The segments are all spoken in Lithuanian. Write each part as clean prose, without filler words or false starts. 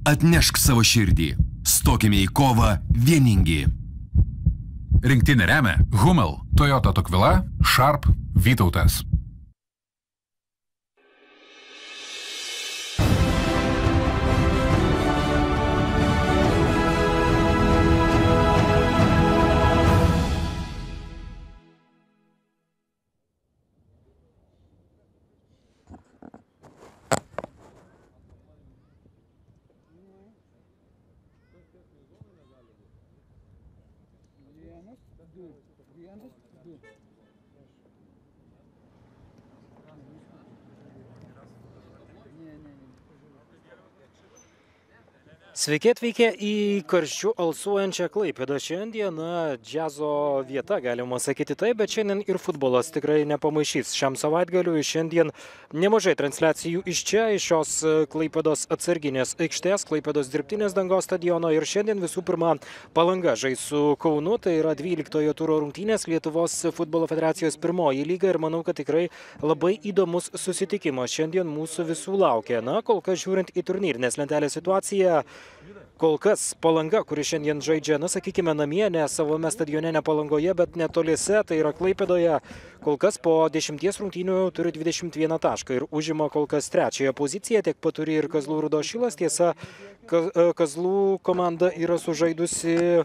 Atnešk savo širdį. Stokime į kovą vieningi. Rinktinė remia Hummel, Toyota Tokvila, Sharp, Vytautas. Sveiki atvykę į karščių alsuojančią Klaipėdą. Šiandien džiazo vieta, galima sakyti taip, bet šiandien ir futbolas tikrai nepamaišys. Šiam savaitgaliui šiandien nemažai transliacijų iš čia, iš šios Klaipėdos atsarginės aikštės, Klaipėdos dirbtinės dangos stadiono. Ir šiandien visų pirma Palanga žais su Kaunu, tai yra 12-ojo turo rungtynės Lietuvos futbolo federacijos pirmoji lyga. Ir manau, kad tikrai labai įdomus susitikimas šiandien mūsų visų laukia. Na, kol kas žiūrint į turnyrinės lentelės situaciją, kol kas Palanga, kuri šiandien žaidžia, sakykime, namie, ne savame stadione, ne Palangoje, bet netoliese, tai yra Klaipėdoje, kol kas po 10 rungtynių turi 21 tašką ir užima kol kas trečiąją poziciją, tiek pat turi ir Kazlų Rūdos Šilas. Tiesa, Kazlų komanda yra sužaidusi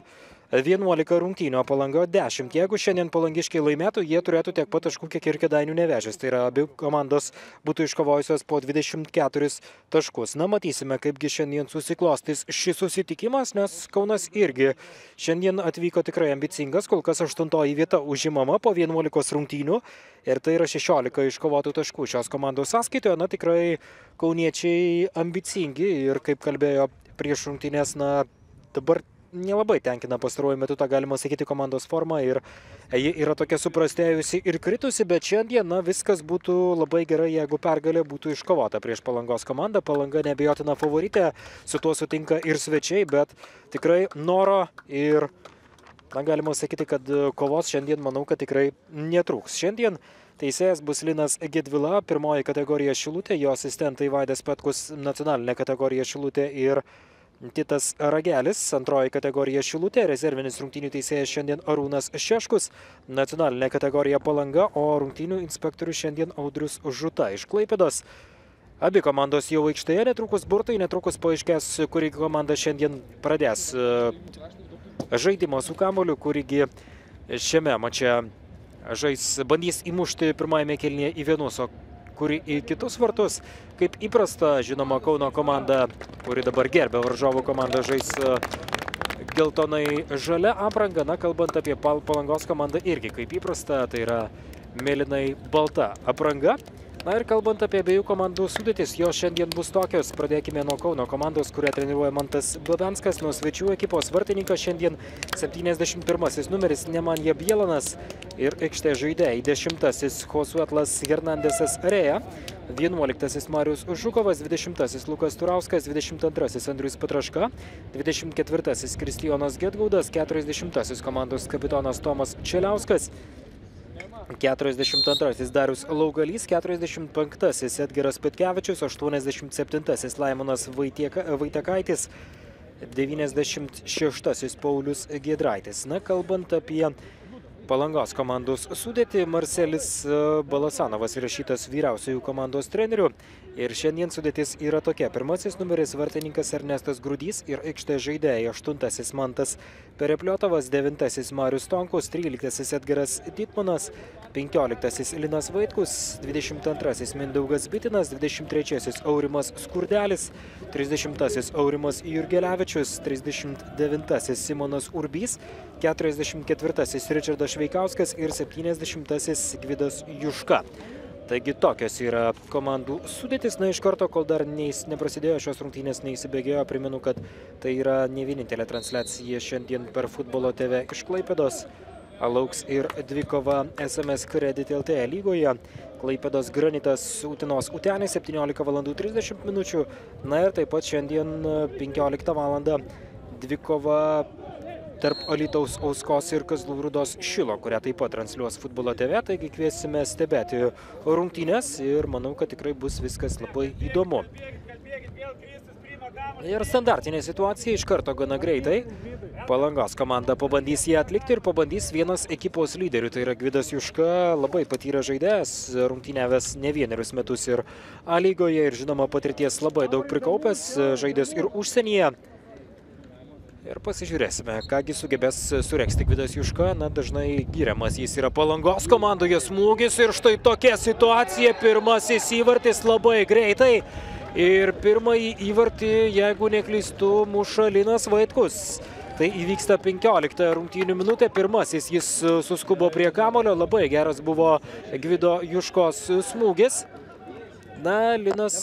11 rungtynių, o Palanga 10. Jeigu šiandien palangiškiai laimėtų, jie turėtų tiek pat taškų, kiek ir Kėdainių Nevėžis. Tai yra, abi komandos būtų iškovojusios po 24 taškus. Na, matysime, kaipgi šiandien susiklostys šis susitikimas, nes Kaunas irgi šiandien atvyko tikrai ambicingas, kol kas 8-oji vieta užimama po 11 rungtynių. Ir tai yra 16 iškovotų taškų šios komandos sąskaitoje. Na, tikrai kauniečiai ambicingi ir, kaip kalbėjo prieš rungtynės, na, dabar nelabai tenkina pastaruoju metu, tą galima sakyti, komandos forma ir ji yra tokia suprastėjusi ir kritusi, bet šiandien viskas būtų labai gerai, jeigu pergalė būtų iškovota prieš Palangos komandą. Palanga neabejotina favoritė, su tuo sutinka ir svečiai, bet tikrai noro ir, na, galima sakyti, kad kovos šiandien, manau, kad tikrai netrūks. Šiandien teisėjas bus Linas Gedvila, pirmoji kategorija Šilutė, jo asistentai Vaidas Petkus, nacionalinė kategorija Šilutė ir Titas Ragelis, antroji kategorija Šilutė, rezervinis rungtynių teisėjas šiandien Arūnas Šeškus, nacionalinė kategorija Palanga, o rungtynių inspektorius šiandien Audrius Žuta iš Klaipėdos. Abi komandos jau aikštėje, netrukus burtai, netrukus paaiškės, kuri komanda šiandien pradės žaidimą su kamuoliu, kurigi šiame mače bandys įmušti pirmajame kėlinyje į vienus, o kuri į kitus vartus. Kaip įprasta, žinoma, Kauno komanda, kuri dabar gerbia varžovų komandą, žais geltonai žalia apranga. Na, kalbant apie Palangos komandą irgi kaip įprasta, tai yra mėlynai balta apranga. Na ir kalbant apie abiejų komandų sudėtis, jos šiandien bus tokios. Pradėkime nuo Kauno komandos, kurią treniruoja Mantas Babenskas, nuo svečių ekipos vartininkas šiandien 71 numeris Nemanja Bielanas ir aikštės žaidėjai 10 Josuetlas Hernandesas Areja, 11 Marius Žukovas, 20 Lukas Turauskas, 22 Andrius Petraška, 24 Kristijonas Gedgaudas, 40 komandos kapitonas Tomas Čeliauskas, 42 Darius Laugalys, 45 Edgaras Petkevičius, 87 Laimonas Vaitekaitis, 96 Paulius Giedraitis. Na, kalbant apie Palangos komandos sudėtį, Marcelis Balasanovas įrašytas vyriausiųjų komandos trenerių. Ir šiandien sudėtis yra tokia. Pirmasis numeris vartininkas Ernestas Grudys ir aikštės žaidėjai 8 Mantas Perepliotovas, 9 Marius Tonkus, 13 Edgaras Ditmanas, 15 Linas Vaitkus, 22 Mindaugas Bitinas, 23 Aurimas Skurdelis, 30 Aurimas Jurgelevičius, 39 Simonas Urbys, 44 Ričardas Šveikauskas ir 70 Gvidas Juška. Taigi tokios yra komandų sudėtis. Na, iš karto, kol dar neprasidėjo šios rungtynės, neįsibėgėjo, primenu, kad tai yra ne vienintelė transliacija šiandien per Futbolo TV iš Klaipėdos. Lauks ir dvikova SMS Credit LT lygoje. Klaipėdos Granitas Utenos Utenė 17:30 min. Na ir taip pat šiandien 15 val. Dvikova tarp Alytaus Auskos ir Kazlų Rūdos Šilo, kurią taip pat transliuos Futbolo TV, taigi kviesime stebėti rungtynes ir manau, kad tikrai bus viskas labai įdomu. Ir standartinė situacija iš karto gana greitai. Palangos komanda pabandys ją atlikti ir pabandys vienas ekipos lyderių. Tai yra Gvidas Juška, labai patyręs žaidėjas, rungtyniavęs ne vienerius metus ir A lygoje ir žinoma patirties labai daug prikaupęs, žaidęs ir užsienyje. Ir pasižiūrėsime, kągi sugebės suregzti Gvidas Juška. Na, dažnai giriamas jis yra Palangos komandoje, smūgis ir štai tokia situacija. Pirmasis įvartis labai greitai. Ir pirmąjį įvartį, jeigu neklystu, muša Linas Vaitkus. Tai įvyksta 15 rungtynių minutė. Pirmasis jis suskubo prie kamulio. Labai geras buvo Gvido Juškos smūgis. Na, Linas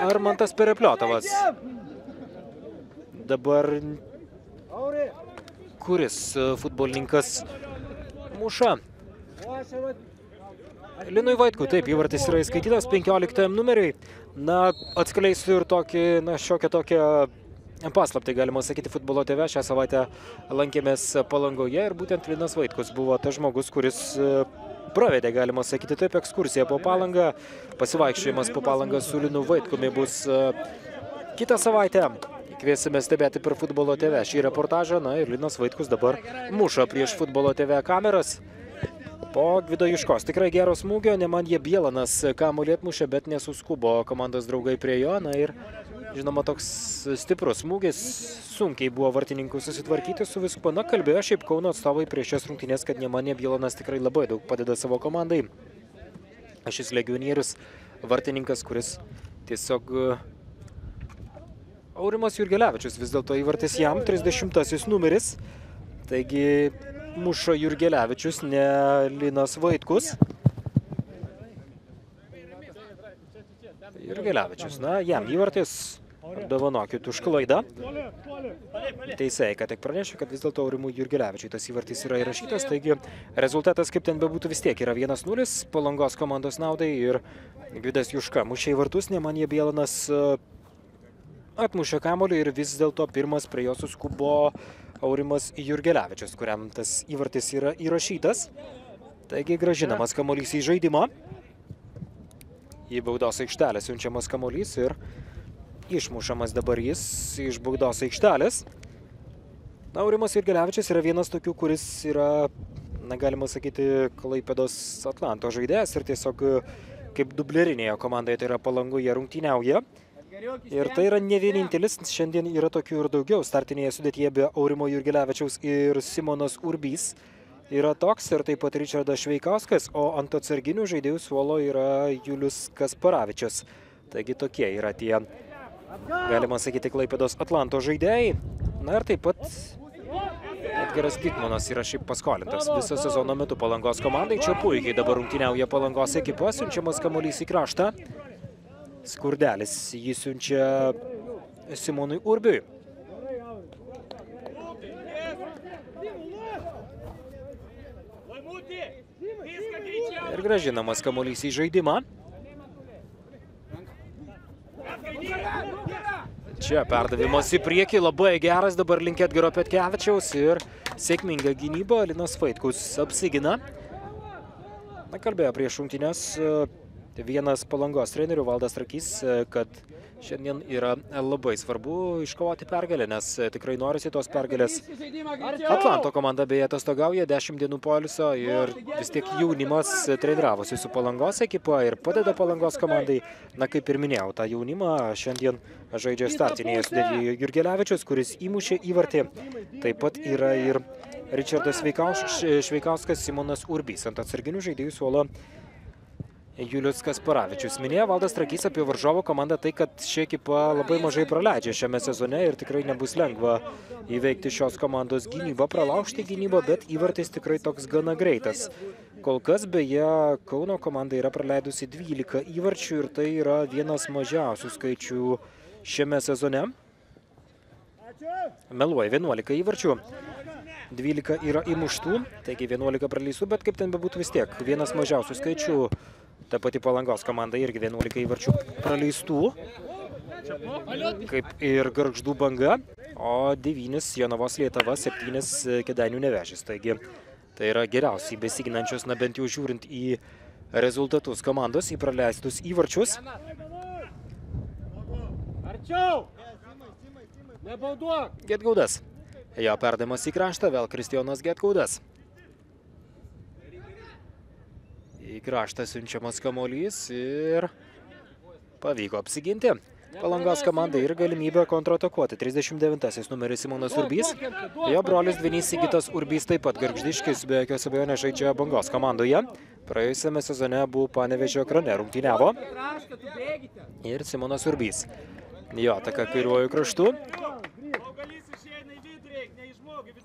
Armantas Perepliotovas. Dabar kuris futbolininkas muša? Linui Vaitkui, taip, įvartis yra įskaitytas 15 numeriui. Na, atskleisiu ir tokį, na, šiokią tokią paslaptį, galima sakyti, Futbolo TV. Šią savaitę lankėmės Palangoje ir būtent Linas Vaitkus buvo tas žmogus, kuris pravedė, galima sakyti, taip, ekskursiją po Palangą. Pasivaikščiojimas po Palangą su Linu Vaitkumi bus kitą savaitę. Kviesime stebėti per Futbolo TV šį reportažą. Na ir Linas Vaitkus dabar muša prieš Futbolo TV kameras. Po Gvido Juškos. Tikrai geros smūgio, Nemanja Bielanas kamuolį atmušė, bet nesuskubo komandos draugai prie jo. Na ir, žinoma, toks stiprus smūgis. Sunkiai buvo vartininkų susitvarkyti su viskuo. Na, kalbėjo šiaip Kauno atstovai prieš šias rungtynės, kad Nemanja Bielanas tikrai labai daug padeda savo komandai. Šis legionierius vartininkas, kuris tiesiog... Aurimas Jurgelevičius vis dėlto įvartis jam, 30-asis numeris. Taigi... muša Jurgelevičius, ne Linas Vaitkus. Jurgelevičius, na, jam įvartis, apdovanokit už klaidą. Teisėjai, kad tik pranešė, kad vis dėlto Aurimui Jurgelevičiui tas įvartis yra įrašytas, taigi rezultatas, kaip ten bebūtų, vis tiek yra 1-0 Palangos komandos naudai ir Gvidas Juška mušė įvartus, Nemanja Bielanas atmušė kamuolį ir vis dėlto pirmas prie jo suskubo Aurimas Jurgelevičius, kuriam tas įvartis yra įrašytas. Taigi grąžinamas kamuolys į žaidimą. Į baudos aikštelę siunčiamas kamuolys ir išmušamas dabar jis iš baudos aikštelės. Aurimas Jurgelevičius yra vienas tokių, kuris yra, na, galima sakyti, Klaipėdos Atlanto žaidėjas ir tiesiog kaip dublerinėje komandoje, tai yra Palangoje rungtyniauja. Ir tai yra ne vienintelis, šiandien yra tokių ir daugiau. Startinėje sudėtyje be Aurimo Jurgelevičiaus ir Simonas Urbys yra toks ir taip pat Ričardas Šveikauskas, o ant atsarginių žaidėjų suolo yra Julius Kasparavičius. Taigi tokie yra tie, galima sakyti, Klaipėdos Atlanto žaidėjai. Na ir taip pat Edgaras Dikmanas yra šiaip paskolintas visą sezono metu Palangos komandai. Čia puikiai dabar rungtyniauja Palangos ekipa, siunčiamas kamuolys į kraštą. Skurdelis jį siunčia Simonui Urbiui. Ir grąžinamas kamuolys į žaidimą. Čia perdavimas į priekį, labai geras dabar link Edgaro Petkevičiaus ir sėkminga gynyba. Linas Vaitkus apsigina. Na, kalbėjo prieš rungtynes vienas Palangos trenerių Valdas Trakys, kad šiandien yra labai svarbu iškovoti pergalę, nes tikrai norisi tos pergalės. Atlanto komanda beje atostogauja 10 dienų poilsio ir vis tiek jaunimas treniravosi su Palangos ekipa ir padeda Palangos komandai. Na, kaip ir minėjau, tą jaunimą šiandien žaidžia startinėje sudėtyje Jurgelevičius, kuris įmušė įvartį. Taip pat yra ir Ričardas Šveikauskas, Simonas Urbys. Ant atsarginių žaidėjų suolo Julius Kasparavičius. Minėjo Valdas Trakys apie varžovo komandą tai, kad ši ekipa labai mažai praleidžia šiame sezone ir tikrai nebus lengva įveikti šios komandos gynybą, pralaužti gynybą, bet įvartis tikrai toks gana greitas. Kol kas beje Kauno komanda yra praleidusi 12 įvarčių ir tai yra vienas mažiausių skaičių šiame sezone. Meluoja 11 įvarčių. 12 yra įmuštų, taigi 11 praleistų, bet kaip ten bebūtų vis tiek vienas mažiausių skaičių. Ta pati Palangos komanda irgi 11 įvarčių praleistų, kaip ir Gargždų Banga, o 9 Jonavos Lietava, 7 Kėdainių Nevėžis. Taigi tai yra geriausiai besiginančios, na bent jau žiūrint į rezultatus komandos, į praleistus įvarčius. Getgaudas. Jo perdavimas į kraštą, vėl Kristijonas Getgaudas. Į kraštą siunčiamas kamuolys ir pavyko apsiginti Palangos komandai ir galimybę kontratakuoti. 39-asis numeris Simonas Urbys. Jo brolis dvinys Sigitas Urbys taip pat Gargždiškis be jokios abejonės žaidžia Bangos komandoje. Praėjusiame sezone buvo Panevėžio Ekrane rungtyniavo. Ir Simonas Urbys. Jo ataka kairiuoju kraštu.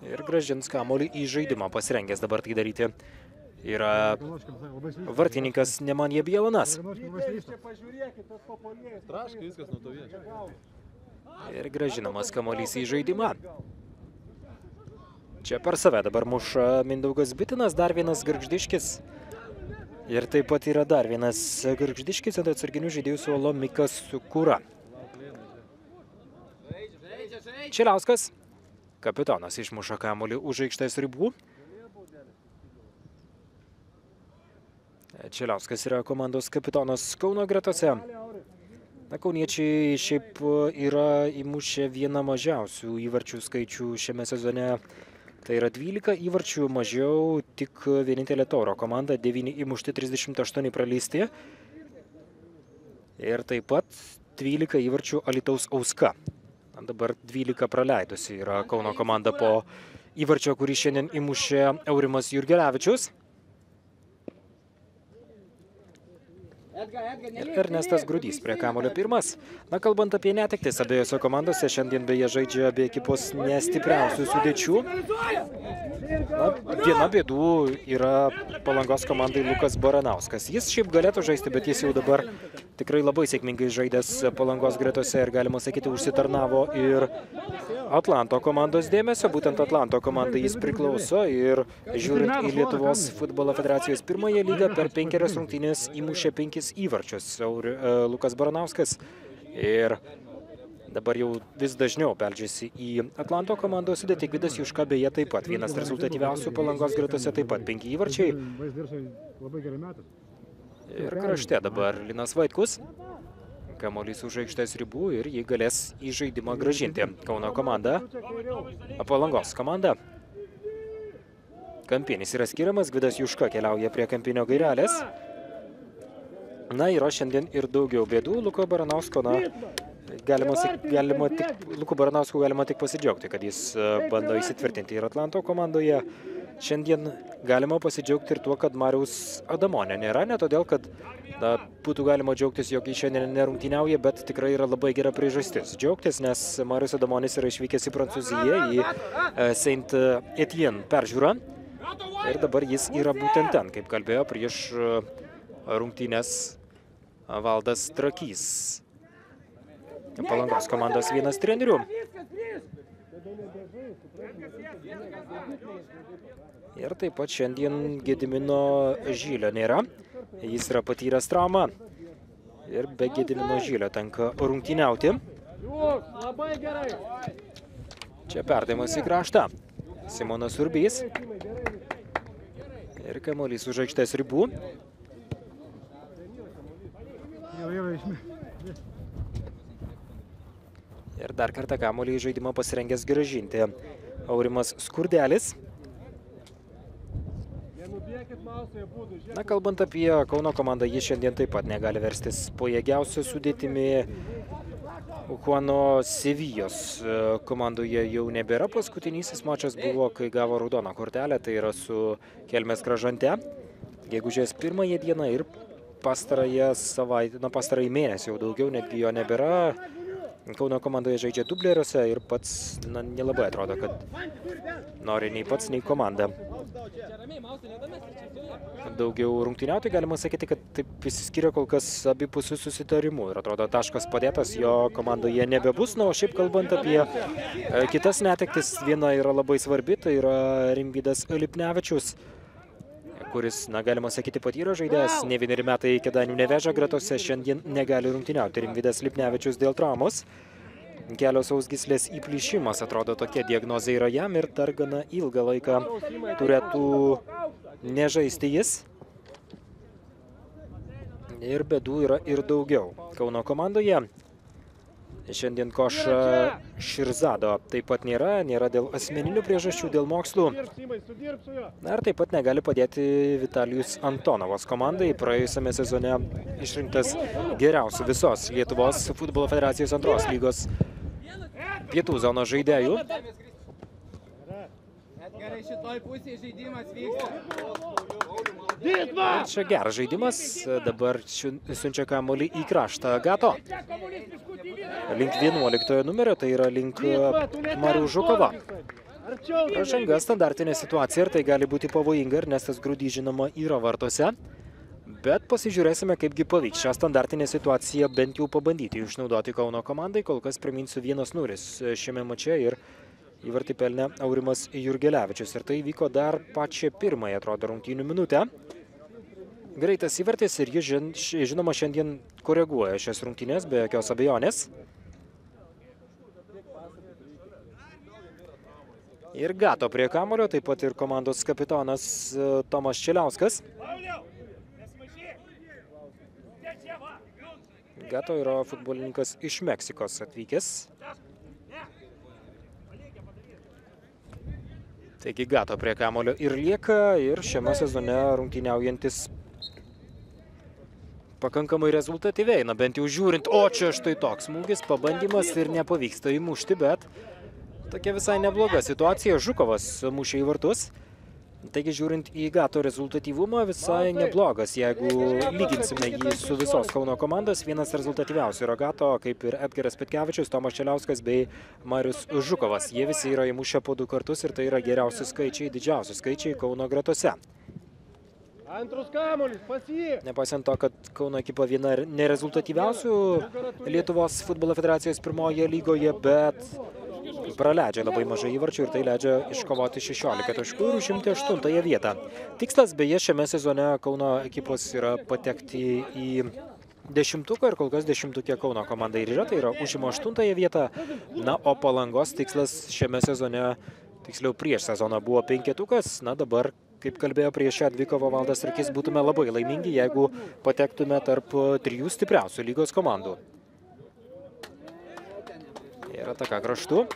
Ir grąžins kamuolį į žaidimą, pasirengęs dabar tai daryti. Yra vartininkas Nemanija Bielanas. Ir grąžinamas kamuolys į žaidimą. Čia per save dabar muša Mindaugas Bitinas, dar vienas Gargždiškis. Ir taip pat yra dar vienas Gargždiškis, ant atsarginių žaidėjų suolo Mikas Kūra. Čiliauskas, kapitonas, išmuša kamuolį už aikštės ribų. Čiliauskas yra komandos kapitonas Kauno gretose. Kauniečiai šiaip yra įmušę vieną mažiausių įvarčių skaičių šiame sezone. Tai yra 12 įvarčių mažiau, tik vienintelė Tauro komanda, 9 įmušti, 38 praleisti. Ir taip pat 12 įvarčių Alytaus Auska. Dabar 12 praleidusi yra Kauno komanda po įvarčio, kurį šiandien įmušė Eurimas Jurgelevičius. Ir Ernestas Grudys prie kamuolio pirmas. Kalbant apie netektis, abiejose komandose šiandien beje žaidžia abie ekipos nestipriausių sudėčių. Viena bėdų yra Palangos komandai Lukas Baranauskas. Jis šiaip galėtų žaisti, bet jis jau dabar tikrai labai sėkmingai žaidęs Palangos gretose ir galima sakyti užsitarnavo ir Atlanto komandos dėmesio. Būtent Atlanto komandai jis priklauso ir žiūrint į Lietuvos futbolo federacijos pirmąją lygą per 5 rungtynes įmušė 5 įvarčius Lukas Baranauskas. Ir dabar jau vis dažniau beldžiasi į Atlanto komandos sudėtį. Gvidas Juška beje taip pat. Vienas rezultatyviausių Palangos gretose taip pat 5 įvarčiai. Ir krašte dabar Linas Vaitkus. Kamuolys už aikštės ribų ir jį galės į žaidimą grąžinti. Kauno komanda, Palangos komanda. Kampinis yra skiriamas, Gvidas Juška keliauja prie kampinio gairelės. Yra šiandien ir daugiau bėdų. Luko Baranausko, Luku Baranausku galima tik pasidžiaugti, kad jis bando įsitvirtinti ir Atlanto komandoje. Šiandien galima pasidžiaugti ir tuo, kad Mariaus Adamonio nėra, ne todėl, kad būtų galima džiaugtis, jog jis šiandien nerungtyniauja, bet tikrai yra labai gera priežastis džiaugtis, nes Marius Adamonis yra išvykęs į Prancūziją, į Saint Etienne peržiūrą. Ir dabar jis yra būtent ten, kaip kalbėjo prieš rungtynes Valdas Trakys. Palangos komandos vienas trenerių. Ir taip pat šiandien Gedimino Žylio nėra. Jis yra patyręs traumą. Ir be Gedimino Žylio tenka rungtyniauti. Čia perdavimas į kraštą. Simonas Urbys. Ir kamuolys už aikštės ribų. Ir dar kartą kamuolį į žaidimą pasirengęs grąžinti Aurimas Skurdelis. Kalbant apie Kauno komandą, jis šiandien taip pat negali verstis pajėgiausią sudėtimi. Juano Sevijos komandoje jau nebėra. Paskutinysis mačas buvo, kai gavo raudoną kortelę, tai yra su Kelmės Kražante. Gegužės 1 dieną ir pastarąjį mėnesį jau daugiau, netgi jo nebėra. Kauno komandoje žaidžia dubleriuose ir pats nelabai atrodo, kad nori nei pats, nei komanda daugiau rungtyniauti. Galima sakyti, kad taip išsiskiria kol kas abipusių susitarimų ir atrodo taškas padėtas, jo komandoje nebebus. O šiaip kalbant apie kitas netektis, viena yra labai svarbi, tai yra Rimvydas Lipnevičius, kuris, galima sakyti, patyrė žaidėjas. Ne vieneri metai Kėdainių Nevėžio gretose, šiandien negali rungtyniauti Rimvydas Lipnevičius dėl traumos. Kelio sausgyslės įplyšimas, atrodo, tokia diagnozė yra jam ir dar gana ilgą laiką turėtų nežaisti jis. Ir bėdų yra ir daugiau Kauno komandoje. Šiandien Koša Širzado taip pat nėra dėl asmeninių priežasčių, dėl mokslų. Na ir taip pat negali padėti Vitalijus Antonovas komandai, praėjusiame sezone išrinktas geriausiu visos Lietuvos futbolo federacijos antros lygos pietų zonos žaidėjų. Gerai, šitoj pusėje žaidimas vyksta. Čia geras žaidimas, dabar siunčia kamuolį į kraštą Gato. Link 11 numerio, tai yra link Mariaus Žukovo. Pražanga, standartinė situacija ir tai gali būti pavojinga, Ernestas Grudys žinoma yra vartuose. Bet pasižiūrėsime, kaipgi pavyks šią standartinę situaciją bent jau pabandyti išnaudoti Kauno komandai. Kol kas priminsiu 1-0 šiame mače ir įvartį pelnė Aurimas Jurgelevičius. Ir tai vyko dar pačią pirmąją, atrodo, rungtynių minutę. Greitas įvartis ir jis, žinoma, šiandien koreguoja šias rungtynės, be jokios abejonės. Ir Gato prie kamulio, taip pat ir komandos kapitonas Tomas Čeliauskas. Gato yra futbolininkas iš Meksikos atvykęs. Taigi Gato prie kamulio ir lieka, ir šiame sezone rungtyniaujantis pakankamai rezultatyviai, na bent jau žiūrint, o čia štai toks smūgis, pabandymas ir nepavyksta įmušti, bet tokia visai nebloga situacija, Žukovas mušė į vartus. Taigi žiūrint į Gato rezultatyvumą visai neblogas, jeigu lyginsime jį su visos Kauno komandos, vienas rezultatyviausių yra Gato, kaip ir Edgaras Petkevičius, Tomas Čeliauskas bei Marius Žukovas. Jie visi yra įmušę po 2 kartus ir tai yra geriausi skaičiai, didžiausi skaičiai Kauno gretose. Antrus kamuolis, pas jį. Nepaisant to, kad Kauno ekipa viena nerezultatyviausių Lietuvos futbolo federacijos pirmoje lygoje, bet praleidžia labai mažai įvarčių ir tai leidžia iškovoti 16 taškų ir užimti 8 vietą. Tikslas beje šiame sezone Kauno ekipos yra patekti į 10 ir kol kas 10 Kauno komandai ir yra, tai yra užima 8 vietą, na, o Palangos tikslas šiame sezone, tiksliau prieš sezoną buvo 5, na dabar, kaip kalbėjo prieš šią dvikovą Valdas Rakys, būtume labai laimingi, jeigu patektume tarp 3 stipriausių lygos komandų. Ir ataka kraštu.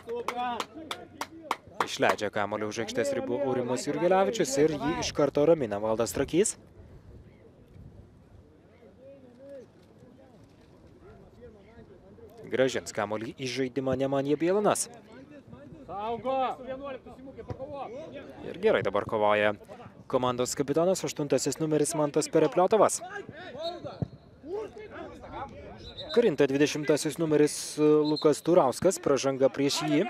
Išleidžia kamuolį už aikštės ribų Aurimas Jurgelevičius ir jį iš karto ramina Valdas Rakys. Grąžins kamuolį į žaidimą Nemanija Bielinas. Ir gerai dabar kovoja komandos kapitonas, 8 numeris Mantas Perepliotovas. Krinta 20 numeris Lukas Turauskas, pražanga prieš jį.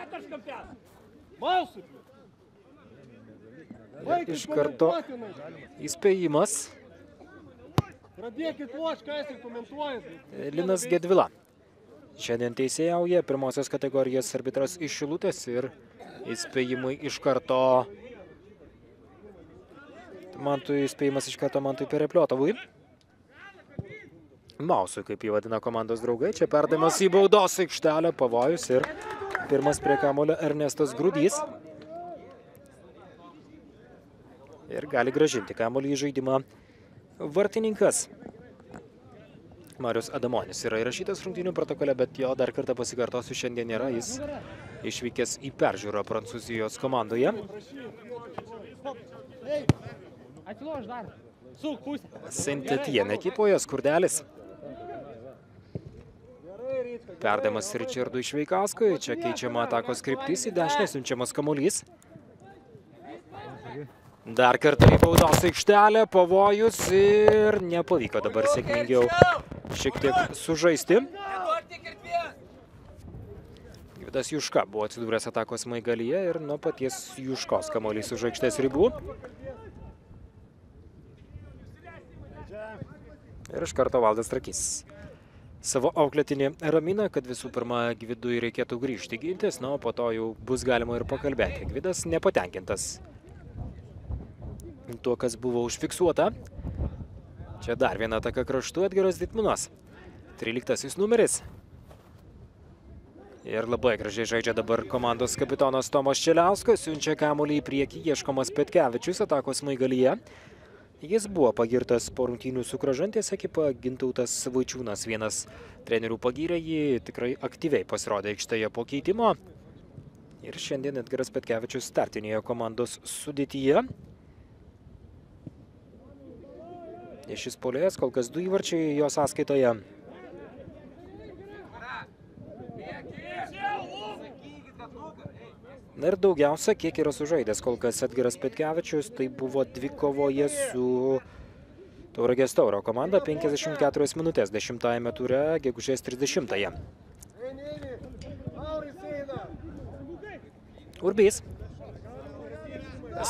Ir iš karto įspėjimas. Linas Gedvila. Šiandien teisėjauja pirmosios kategorijos arbitras iš Šilutės ir įspėjimai iš karto įspėjimas iš karto Mantui Perepliotovui. Mausui, kaip jį vadina komandos draugai, čia perdavimas į baudos aikštelę, pavojus ir pirmas prie kamulio Ernestas Grudys. Ir gali grąžinti kamulį į žaidimą vartininkas. Marius Adamonis yra įrašytas rungtynių protokole, bet jo dar kartą pasikartosiu, šiandien nėra, jis išvykęs į peržiūrą Prancūzijos komandoje. Saint-Étienne ekipoje Skurdelis. Perdavimas Ričardui Šveikauskui, čia keičiama atakos kryptis, į dešinę siunčiamas kamuolys. Dar kartą į baudos aikštelę, pavojus ir nepavyko dabar sėkmingiau šiek tiek sužaisti. Gvidas Juška buvo atsidūręs atakos smaigalyje ir nuo paties Juškos kamuolys už aikštės ribų. Ir iš karto Valdas Rakys savo auklėtinį ramina, kad visų pirma Gvidui reikėtų grįžti gintis, na, o po to jau bus galima ir pakalbėti. Gvidas nepatenkintas tuo, kas buvo užfiksuota. Čia dar viena ataka kraštu, Edgaras Ditminas, 13 numeris. Ir labai gražiai žaidžia dabar komandos kapitonas Tomas Čeliauskas, siunčia kamuolį į priekį, ieškomas Petkevičius atakos smaigalyje. Jis buvo pagirtas po rungtynių su Kražantės ekipa, Gintautas Vaičiūnas vienas trenerių pagyrė jį, tikrai aktyviai pasirodė aikštėje po keitimo. Ir šiandien Edgaras Petkevičius startinėje komandos sudėtyje. Šis puolėjas kol kas 2 įvarčiai jo sąskaitoje. Na ir daugiausia, kiek yra sužaidęs kol kas Edgaras Petkevičius, tai buvo dvikovoje su Tauragės Tauro komanda, 54 minutės 10-ame ture, gegužės 30-ąją. Urbys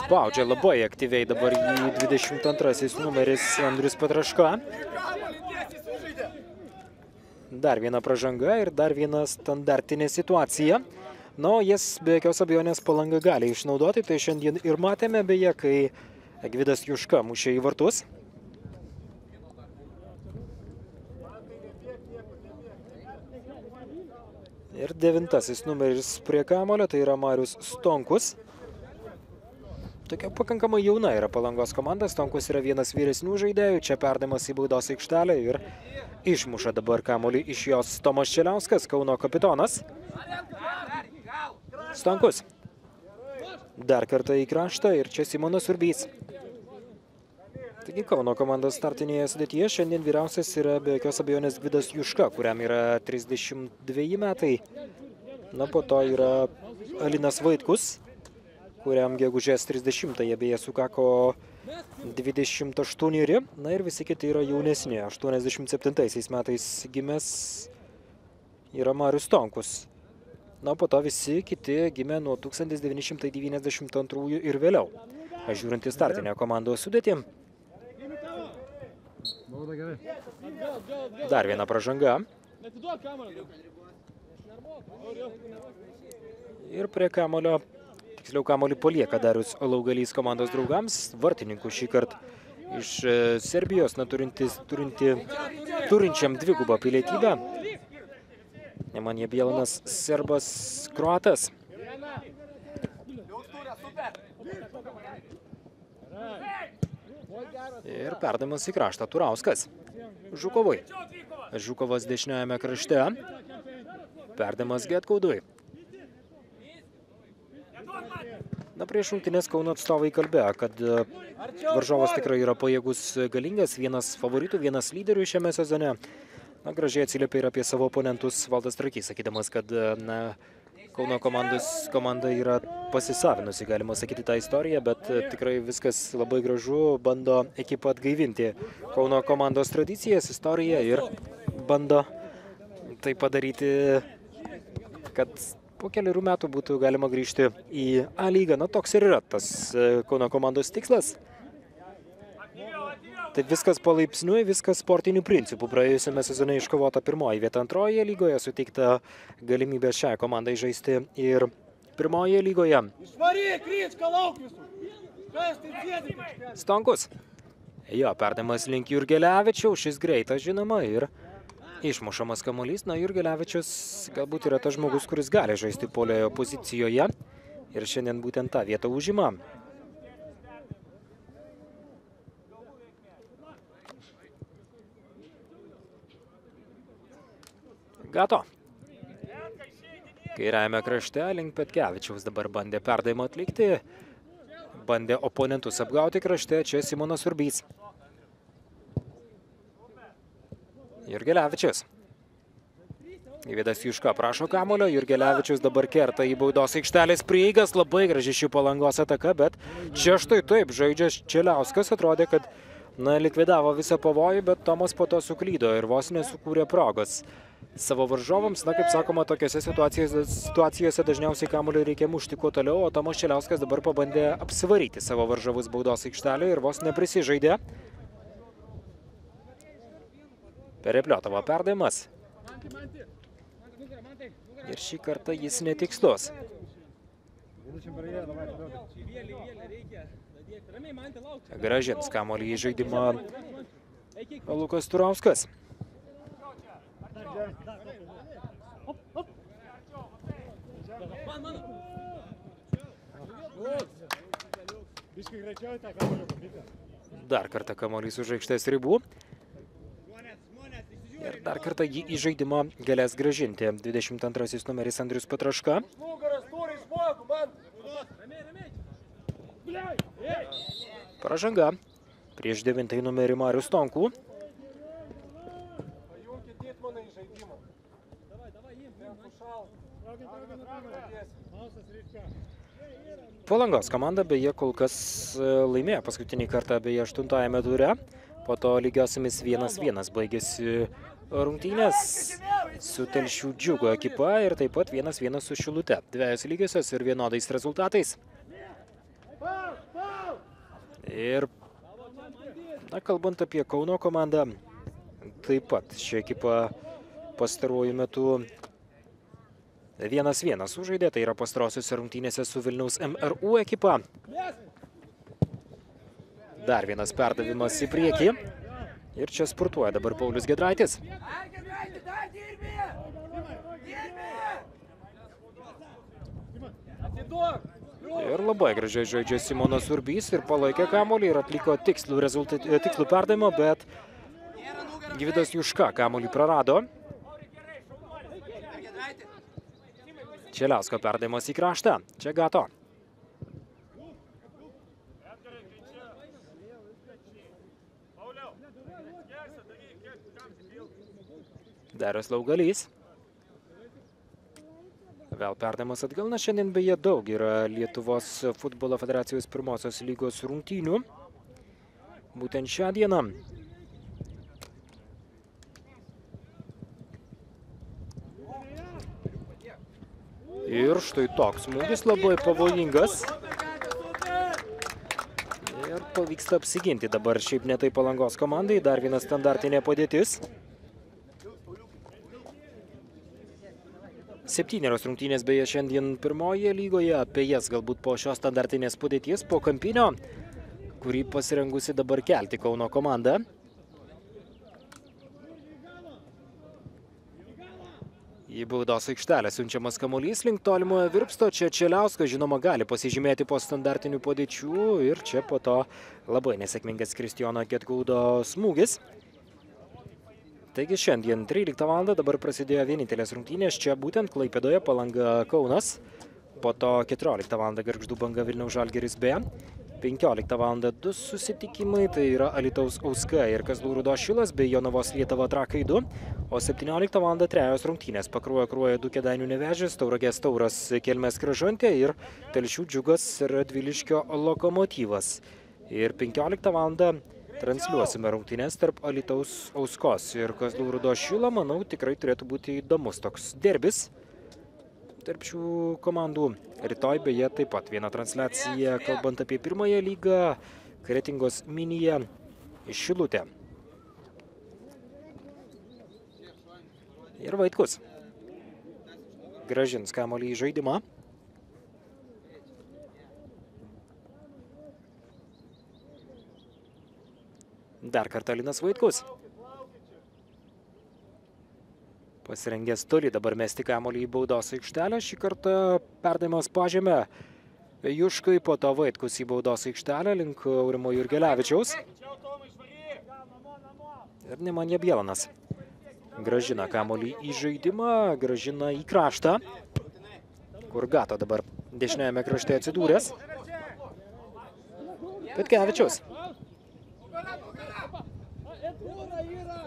spaudžia labai aktyviai dabar į 22 numeris Andrius Petraška. Dar viena pražanga ir dar viena standartinė situacija. Na, o jas be jokios abejonės Palanga gali išnaudoti, tai šiandien ir matėme beje, kai Gvidas Juška mušė į vartus. Ir 9 numeris prie kamulio, tai yra Marius Stonkus. Tokia pakankamai jauna yra Palangos komanda, Stonkus yra vienas vyresnių žaidėjų, čia perdavimas į baudos aikštelę ir išmuša dabar kamuolį iš jos Tomas Čeliauskas, Kauno kapitonas. Stonkus. Dar kartą į kraštą ir čia Simonas Urbys. Taigi Kauno komandos startinėje sudėtyje šiandien vyriausias yra be jokios abejonės Gvidas Juška, kuriam yra 32 metai. Na, po to yra Alinas Vaitkus, kuriam gegužės 30-ąją beje sukako 28. Na ir visi kiti yra jaunesni. 87 metais gimęs yra Marius Stonkus. Na, po to visi kiti gimė nuo 1992 ir vėliau. Žiūrint į startinę komandos sudėtį. Dar viena pražanga. Ir prie kamulio, tiksliau kamuolį palieka Darius Laugalys komandos draugams. Vartininkų šį kartą iš Serbijos, turinčiam dvigubą pilietybę. Nemanja Bielanas, serbas, kroatas. Ir perdavimas į kraštą Turauskas. Žukovui. Žukovas dešiniajame krašte. Perdavimas Getkaudui. Na, prieš rungtynes Kauno atstovai kalbėjo, kad varžovas tikrai yra pajėgus, galingas, vienas favoritų, vienas lyderių šiame sezone. Na, gražiai atsiliepia ir apie savo oponentus Valdas Trakys, sakydamas, kad Kauno komanda yra pasisavinusi, galima sakyti, tą istoriją, bet tikrai viskas labai gražu, bando ekipą atgaivinti Kauno komandos tradicijas, istoriją ir bando tai padaryti, kad po kelių metų būtų galima grįžti į A lygą. Na, toks ir yra tas Kauno komandos tikslas. Taip viskas palaipsniui, viskas sportinių principų. Praėjusiame sezone iškovota 1. vieta antrojoje lygoje, suteikta galimybė šiai komandai žaisti ir 1. lygoje. Stonkus. Jo, perdavimas link Jurgelevičiaus, šis greitas žinoma ir išmušamas kamuolys. Na, Jurgelevičius galbūt yra tas žmogus, kuris gali žaisti puolėjo pozicijoje ir šiandien būtent tą vietą užima. Gato. Kairiajame krašte link Petkevičiaus dabar bandė perdavimą atlikti. Bandė oponentus apgauti krašte. Čia Simonas Urbys. Jurgelevičius. Gvidas Juška prašo kamuolio. Jurgelevičius dabar kerta į baudos aikštelės prieigas. Labai graži ši Palangos ataka, bet čia štai taip žaidžia Čeliauskas. Atrodė, kad likvidavo visą pavojų, bet Tomas po to suklydo ir vos nesukūrė progos savo varžovams. Na, kaip sakoma, tokiose situacijose dažniausiai kamuolį reikia mušti kuo toliau, o Tomas Čeliauskas dabar pabandė apsivaryti savo varžovus baudos aikštelėje ir vos neprisižaidė. Perepliotovo perdavimas. Ir šį kartą jis netikslus. Grąžins kamuolį į žaidimą Lukas Turauskas. Biškai greičiau tą kamuoliuką, bitė. Dar kartą kamuolys už aikštės ribų. Ir dar kartą jį į žaidimą galės grąžinti 22 numeris Andrius Petraška. Pražanga prieš 9 numerį Marių Stonkų. Palangos komanda beje kol kas laimėjo paskutinį kartą beje 8-ame ture. Po to lygiosiamis 1-1 baigėsi rungtynės su Telšių Džiugo ekipa ir taip pat 1-1 su Šilute. Dvejos lygiosios ir vienodais rezultatais. Ir kalbant apie Kauno komandą, taip pat ši ekipa pastaruoju metu 1-1 sužaidė, tai yra pastarosiuose rungtynėse su Vilniaus MRU ekipa. Dar vienas perdavimas į priekį. Ir čia spurtuoja dabar Paulius Giedraitis. Ir labai gražiai žaidžia Simonas Urbys ir palaikė kamuolį ir atliko tikslų perdavimą, bet Gvidas Juška kamuolį prarado. Čeliausko perdavimas į kraštą. Čia Gato. Darius Laugalys. Vėl perdavimas atgal. Na, šiandien beje daug yra Lietuvos futbolo federacijos pirmosios lygos rungtynių. Būtent šią dieną. Ir štai toks smūgis labai pavojingas. Ir pavyksta apsiginti dabar šiaip netai Palangos komandai. Dar viena standartinė padėtis. 7 rungtynės beje šiandien pirmoje lygoje. Apie jas galbūt po šios standartinės padėties, po kampinio, kurį pasirengusi dabar kelti Kauno komanda. Į baudos aikštelę siunčiamas kamuolys link tolimojo virpsto. Čia Čeliauskas, žinoma, gali pasižymėti po standartinių padėčių. Ir čia po to labai nesėkmingas Kristijono Getgaudo smūgis. Taigi šiandien 13 val. Dabar prasidėjo vienintelės rungtynės. Čia būtent Klaipėdoje Palanga Kaunas. Po to 14 val. Gargždų Banga Vilniaus Žalgiris B. 15 val. 2 susitikimai, tai yra Alytaus Auska ir Kazlų Rūdos Šilas bei Jonavos Lietuva Trakai 2. O 17 val. 3 rungtynės Pakruojo 2 Kėdainių Nevėžis, Tauragės Tauras Kelmės Kražantė ir Telšių Džiugas Radviliškio Lokomotyvas. Ir 15 val. Transliuosime rungtynės tarp Alytaus Auskos ir Kazlų Rūdos Šilo. Manau, tikrai turėtų būti įdomus toks derbis tarp šių komandų. Rytoj beje taip pat viena transliacija, kalbant apie pirmąją lygą, Kretingos Minija iš Šilutė. Ir Vaitkus grąžins kamuolį į žaidimą. Dar kartą Linas Vaitkus. Pasirengęs toli dabar mesti kamuolį į baudos aikštelę. Šį kartą perdavimas pažemė Juškai, po to Vaitkus į baudos aikštelę link Aurimo Jurgelevičiaus. Ir Nemanja Bielanas grąžina kamuolį į žaidimą, grąžina į kraštą, kur Gato dabar dešiniajame krašte atsidūręs. Petkevičius.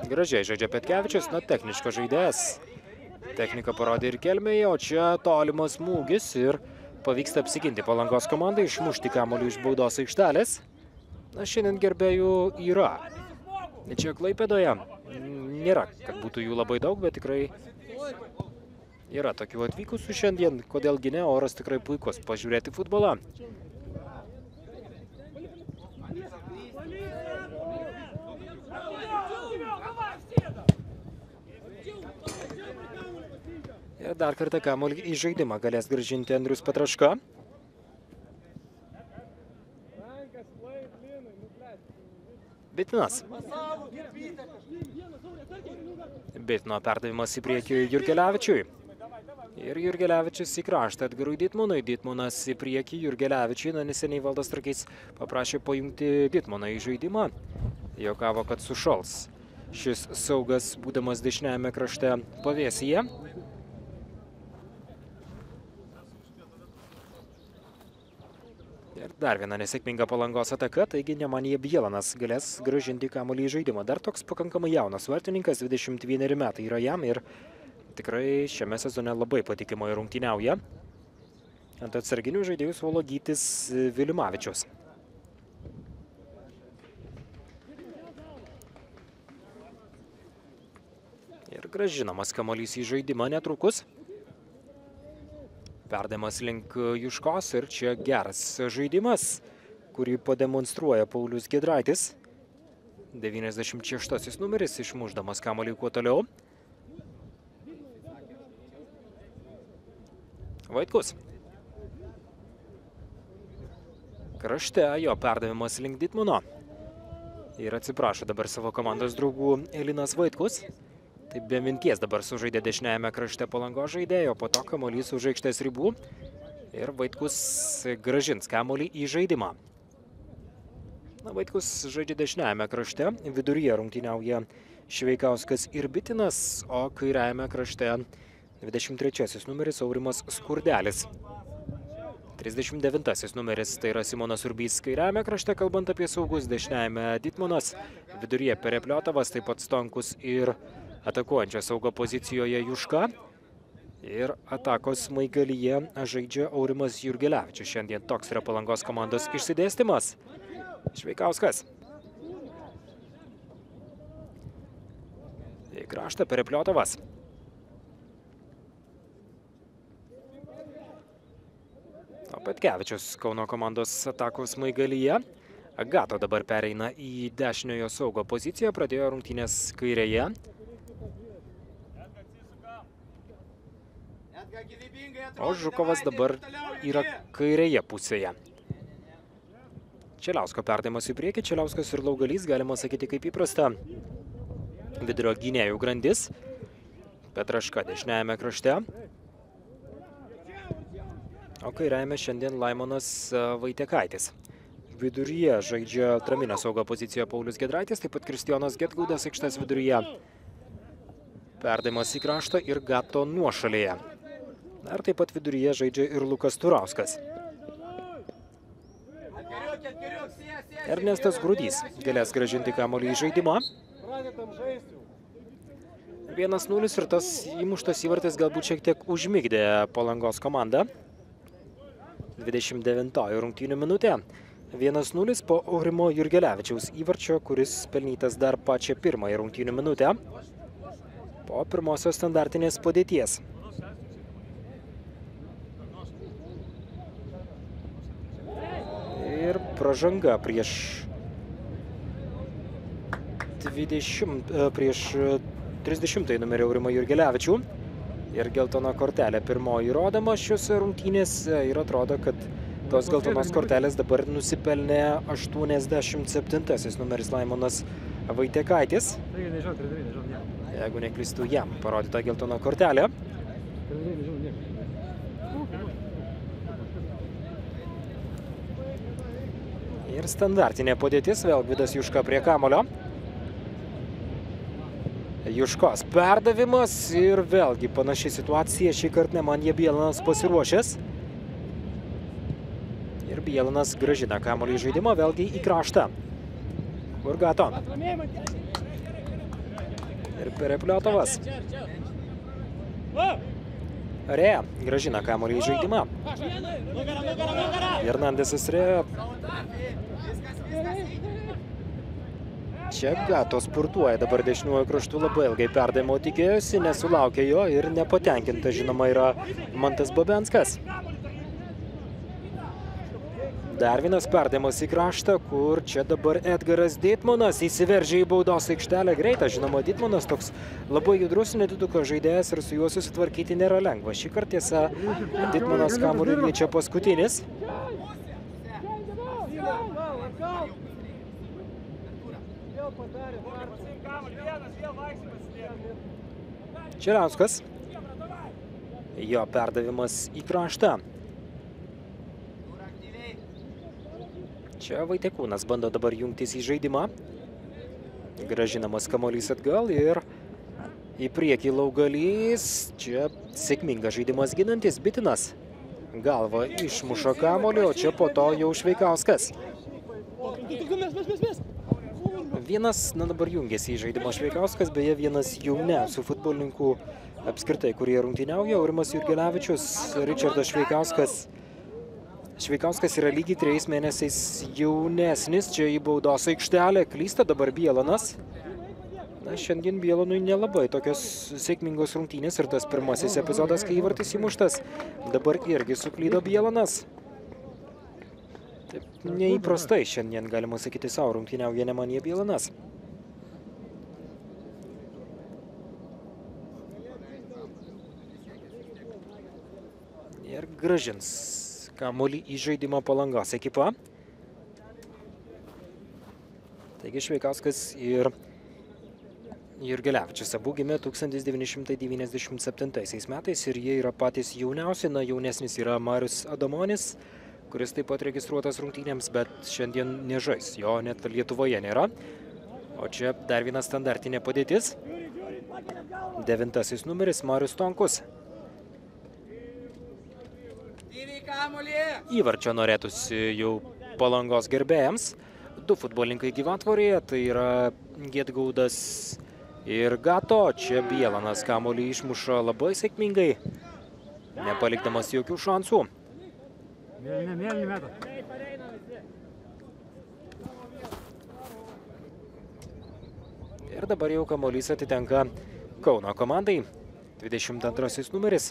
Gražiai žaidžia Petkevičius, techniškas žaidėjas. Techniką parodė ir Kelmėje, o čia tolimas smūgis ir pavyksta apsiginti Palangos komandai, išmušti kamuolį iš baudos aikštelės. Šiandien gerbėjų yra. Čia Klaipėdoje nėra, kad būtų jų labai daug, bet tikrai yra tokių atvykusių šiandien. Kodėlgi ne, oras tikrai puikus pažiūrėti futbolą. Ir dar kartą kamuolį į žaidimą galės grąžinti Andrius Petraška. Bitinas. Bitino perdavimas į priekį Jurgelevičiui. Ir Jurgelevičius į kraštą Edgarui Ditmonui. Ditmonas į priekį, Jurgelevičiui. Neseniai Valdas Trakys paprašė pajungti Ditmoną į žaidimą. Jokavo, kad sušals šis saugas, būdamas dešiniajame krašte pavėsyje. Ir dar viena nesėkminga Palangos ataka, taigi Nemanija Bielanas galės grąžinti kamuolį į žaidimą. Dar toks pakankamai jaunas vartininkas, 21 metai yra jam ir tikrai šiame sezone labai patikimai rungtyniauja. Ant atsarginių žaidėjų suolo Gytis Vilimavičius. Ir grąžinamas kamuolys į žaidimą netrukus. Perdavimas link Juškos ir čia geras žaidimas, kurį pademonstruoja Paulius Giedraitis. 96 numeris išmušdamas kamuolį kuo toliau. Vaitkus. Krašte jo perdavimas link Ditmono. Ir atsiprašo dabar savo komandos draugų Elinas Vaitkus. Taip be minties dabar sužaidė dešiniajame krašte Palangos žaidėjo, po to kamuolys už aikštės ribų. Ir Vaitkus grąžins kamuolį į žaidimą. Na, Vaitkus žaidžia dešiniajame krašte, viduryje rungtyniauja Šveikauskas ir Bitinas, o kairiajame krašte 23 numeris Aurimas Skurdelis. 39 numeris tai yra Simonas Urbys kairiajame krašte, kalbant apie saugus, dešiniajame Ditmonas, viduryje Perepliotovas, taip pat Stonkus ir atakuojančio saugo pozicijoje Juška. Ir atakos smaigalyje žaidžia Aurimas Jurgelevičius. Šiandien toks yra Palangos komandos išsidėstymas. Šveikauskas. Į kraštą Perepliotovas. O Petkevičius Kauno komandos atakos smaigalyje. Agato dabar pereina į dešiniojo saugo poziciją, pradėjo rungtynės kairėje. O Žukovas dabar yra kairėje pusėje. Čeliausko perdavimas į priekį, Čeliauskas ir Laugalys, galima sakyti kaip įprasta. Vidurio gynėjų grandis. Petraška dešiniajame krašte. O kairiajame šiandien Laimonas Vaitekaitis. Viduryje žaidžia atraminio saugo pozicijoje Paulius Giedraitis, taip pat Kristijonas Getgaudas aikštės viduryje. Perdavimas į kraštą ir Gato nuošalėje. Dar taip pat viduryje žaidžia ir Lukas Turauskas. Ernestas Grudys galės grąžinti kamuolį į žaidimą. 1-0 ir tas įmuštas įvartis galbūt šiek tiek užmigdė Palangos komandą. 29 rungtynių minutė. 1-0 po Aurimo Jurgelevičiaus įvarčio, kuris pelnytas dar pačią pirmąją rungtynių minutę. Po pirmosios standartinės padėties. Ir pražanga prieš 30 numerį Aurimą Jurgelevičių. Ir geltona kortelė pirmoji rodoma šiuose rungtynėse. Ir atrodo, kad tos geltonos kortelės dabar nusipelnė 87 numeris Laimonas Vaitekaitis. Jeigu neklystu, jam parodyta geltona kortelė. Ir standartinė padėtis, vėl Vidas Juška prie kamulio. Juškos perdavimas ir vėlgi panaši situacija, šį kartą Nemanija Bielanas pasiruošęs. Ir Bielanas grąžina kamuolį į žaidimą, vėlgi į kraštą. Kur Gato. Ir Perepliotovas. Re grąžina kamuolį į žaidimą. Hernandesas Re. Čia Gato spurtuoja dabar dešiniuoju kraštu, labai ilgai perdavimo tikėjosi, nesulaukė jo ir nepatenkinta, žinoma, yra Mantas Babenskas. Dar vienas perdavimas į kraštą, kur čia dabar Edgaras Ditmonas įsiveržia į baudos aikštelę. Greitas, žinoma, Ditmonas toks labai judrus nediduko žaidėjas ir su juo susitvarkyti nėra lengva. Šį kartą tiesa, Ditmonas kamuolį liečia paskutinis. Čeliauskas. Jo perdavimas į kraštą. Čia Vaitekūnas bando dabar jungtis į žaidimą. Gražinamas kamuolys atgal ir į priekį Laugalys. Čia sėkmingas žaidimas ginantis Bitinas. Galva išmuša kamuolį, o čia po to jau Šveikauskas. Vienas, dabar jungiasi į žaidimą Šveikauskas, beje vienas jauniausių futbolininkų apskritai, kurie rungtyniauja. Aurimas Jurgelevičius, Ričardas Šveikauskas. Šveikauskas yra lygiai 3 mėnesiais jaunesnis, čia į baudos aikštelę klysta dabar Bielanas. Na, šiandien Bielanui nelabai tokios sėkmingos rungtynės ir tas pirmasis epizodas, kai įvartis įmuštas, dabar irgi suklydo Bielanas. Taip, neįprastai šiandien galima sakyti savo rungtyniauja Nemanija Bielanas. Ir grąžins kamuolį į žaidimą Palangos ekipa. Taigi Šveikauskas ir Jurgelevičius abu gimė 1997 metais ir jie yra patys jauniausi. Na, jaunesnis yra Marius Adamonis, kuris taip pat registruotas rungtynėms, bet šiandien nežais. Jo net Lietuvoje nėra. O čia dar viena standartinė padėtis. 9 numeris Marius Tonkus. Įvarčio norėtųsi jau Palangos gerbėjams. 2 futbolininkai gyvatvorėje, tai yra Gedgaudas ir Gato. Čia Bielanas kamuolį išmuša labai sėkmingai, nepalikdamas jokių šansų. Ir dabar jau kamuolys atitenka Kauno komandai. 22 numeris.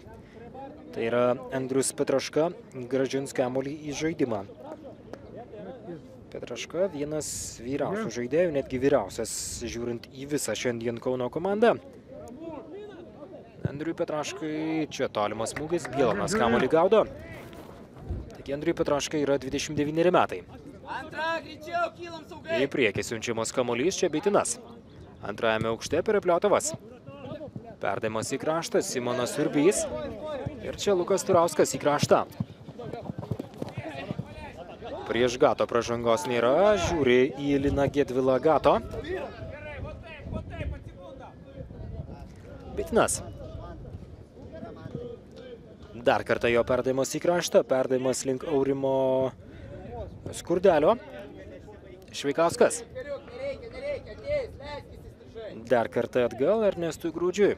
Tai yra Andrius Petraška, grąžins kamuolį į žaidimą. Petraška vienas vyriausių žaidėjų, netgi vyriausias, žiūrint į visą šiandien Kauno komandą. Andriui Petraškai čia tolimas smūgis, Bielanas kamuolį gaudo. Taigi Andriui Petraškai yra 29 metai. Į priekį siunčiamas kamuolys, čia Bitinas. Antrajame aukšte Perepliotovas. Perdavimas į kraštą, Simonas Urbys. Ir čia Lukas Turauskas į kraštą. Prieš Gato pražangos nėra, žiūri į Liną Gedvilą Gato. Bitinas. Dar kartą jo perdavimas į kraštą, perdavimas link Aurimo Skurdelio. Šveikauskas. Dar kartą atgal Ernestui Grūdžiui.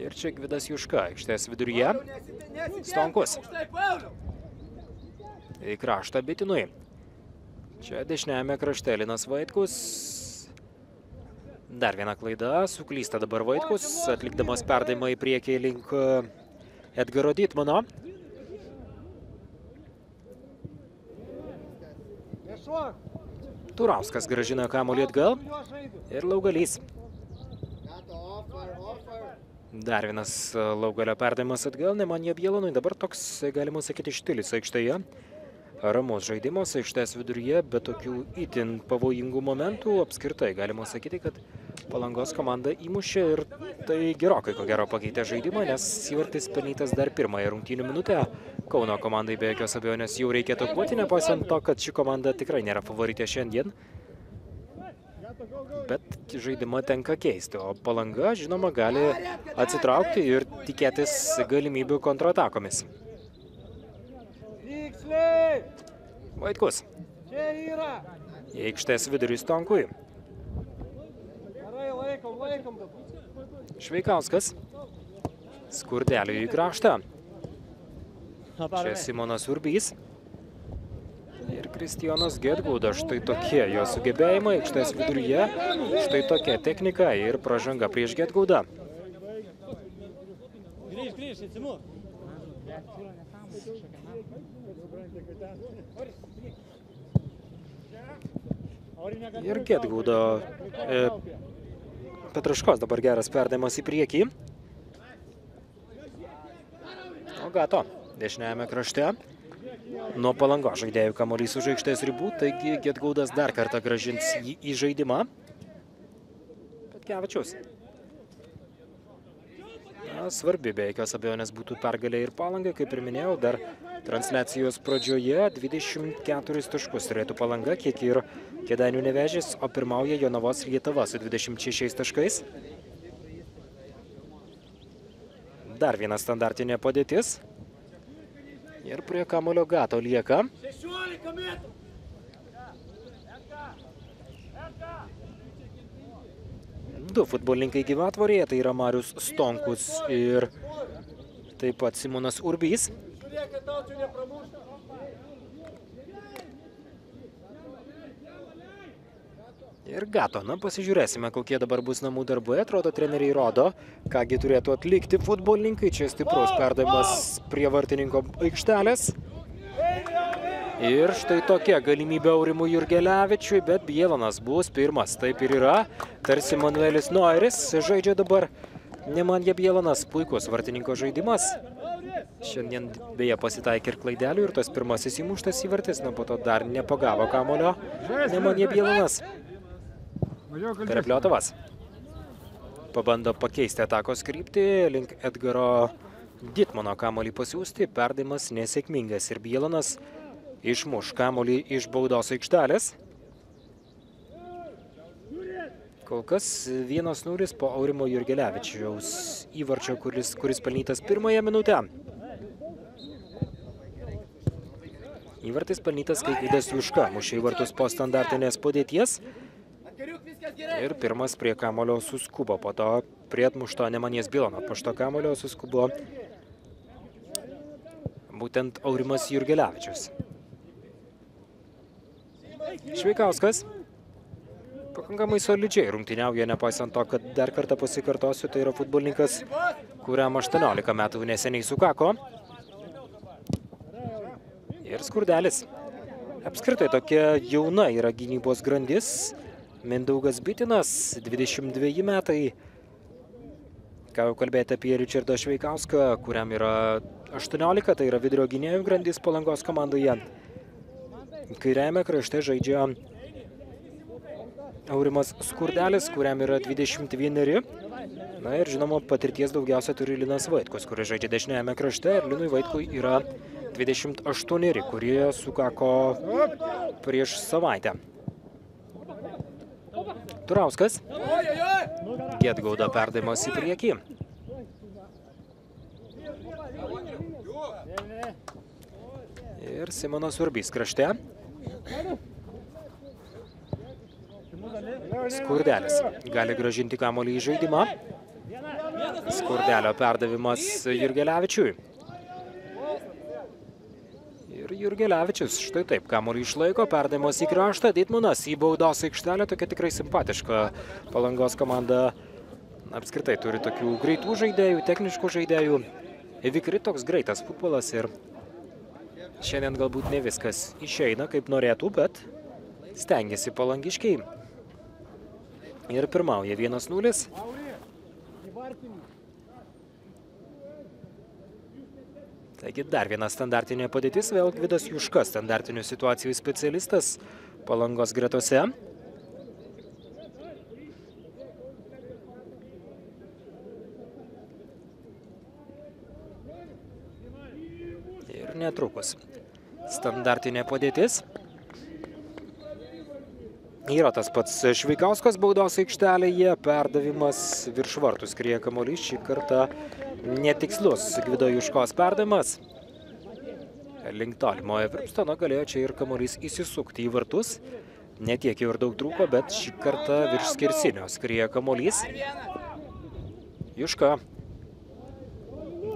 Ir čia Gvidas Juška, aikštės viduryje. Stonkus. Į kraštą Bitinui. Čia dešiniajame krašte Linas Vaitkus. Dar viena klaida, suklysta dabar Vaitkus, atlikdamas perdavimą į priekį link Edgaro Ditmano. Turauskas grąžina kamuolį atgal ir Laugalys. Dar vienas Laugalio perdavimas atgal, Nemanija Bielanui. Dabar toks, galima sakyti, štilis aikštėje. Ramus žaidimas aikštės viduryje, bet tokių itin pavojingų momentų. Apskritai galima sakyti, kad Palangos komanda įmušė ir tai gerokai ko gero pakeitė žaidimą, nes įvartis pelnytas dar pirmąją rungtynių minutę. Kauno komandai be jokios abejonės jau reikia atakuoti, nepaisant to, kad ši komanda tikrai nėra favoritė šiandien. Bet žaidimą tenka keisti, o Palanga, žinoma, gali atsitraukti ir tikėtis galimybių kontratakomis. Vaitkus. Į aikštės vidurį Stonkui. Šveikauskas. Skurdeliui į kraštą. Čia Simonas Urbys. Ir Kristijonas Gedgaudas. Štai tokie jo sugebėjimai aikštės viduryje. Štai tokia technika ir pražanga prieš Gedgaudą. Ir Gedgaudo Petraškos dabar geras perdavimas į priekį. O Gato dešiniajame krašte. Nuo Palangos žaidėjų kamuolys už aikštės ribų, taigi Gedgaudas dar kartą grąžins jį į žaidimą. Butkevičius. Svarbi be jokios abejonės būtų pergalė ir Palangai, kaip ir minėjau, dar transliacijos pradžioje 24 taškus turėtų Palanga, kiek ir Kėdainių Nevėžis, o pirmauja Jonavos Rietava su 26 taškais. Dar viena standartinė padėtis. Ir prie kamuolio Gato lieka. Du futbolininkai gyvatvorėje, tai yra Marius Stonkus ir taip pat Simonas Urbys. Ir Gato, pasižiūrėsime, kokie dabar bus namų darbai. Atrodo, treneriai rodo, kągi turėtų atlikti futbolininkai. Čia stiprus perdavimas prie vartininko aikštelės. Ir štai tokia galimybė Aurimui Jurgelevičiui, bet Bielanas bus pirmas. Taip ir yra. Tarsi Manuelis Noiris žaidžia dabar. Nemanja Bielanas, puikus vartininko žaidimas. Šiandien beje pasitaikė ir klaidelių ir tas pirmasis įmuštas įvartis, po to dar nepagavo kamulio Nemanja Bielanas. Perepliotovas pabando pakeisti atakos kryptį, link Edgaro Ditmano kamulį pasiūsti, perdavimas nesėkmingas ir Bielanas išmuš kamulį iš baudos aikštelės. Kol kas 1-0 po Aurimo Jurgelevičiaus įvarčio, kuris pelnytas pirmąją minutę. Įvartis pelnytas Kaikvydas Juška, mušė įvartus po standartinės padėties. Ir pirmas prie kamulio suskubo, po to prie atmušto Nemanės Bielano. Po šito kamulio suskubo būtent Aurimas Jurgelevičius. Šveikauskas pakankamai solidžiai rungtyniauja, nepaisant to, kad dar kartą pasikartosiu, tai yra futbolininkas, kuriam 18 metų neseniai sukako. Ir Skurdelis. Apskritai tokia jauna yra gynybos grandis. Mindaugas Bitinas, 22 metai. Ką jau kalbėti apie Ričardą Šveikauską, kuriam yra 18, tai yra vidurio gynėjų grandis Palangos komandoje. Kairiajame krašte žaidžia Aurimas Skurdelis, kuriam yra 21. Na ir žinoma, patirties daugiausia turi Linas Vaitkus, kuris žaidžia dešiniajame krašte. Ir Linui Vaitkui yra 28, kurie sukako prieš savaitę. Turauskas. Gedgaudo perdavimas į priekį. Ir Simonas Urbys krašte. Skurdelis gali grąžinti kamuolį į žaidimą. Skurdelio perdavimas Jurgelevičiui. Ir Jurgelevičius štai taip kamuolį išlaiko, perdavimas į kraštą. Ditmanas į baudos aikštelę, tokia tikrai simpatiška Palangos komanda. Apskritai turi tokių greitų žaidėjų, techniškų žaidėjų. Vikri toks greitas futbolas ir šiandien galbūt ne viskas išeina kaip norėtų, bet stengiasi palangiškiai. Ir pirmauja 1-0. Taigi dar viena standartinė padėtis, vėl Gvidas Juška, standartinių situacijų specialistas Palangos gretose. Ir netrukus standartinė padėtis. Yra tas pats Šveikauskas baudos aikštelėje, perdavimas virš vartų skrieja kamuolys, šį kartą netikslus Gvido Juškos perdavimas. Link tolimojo virpstono galėjo čia ir kamuolys įsisukti į vartus. Ne tiek jau ir daug trūko, bet šį kartą virš skersinio skrieja kamuolys. Juška.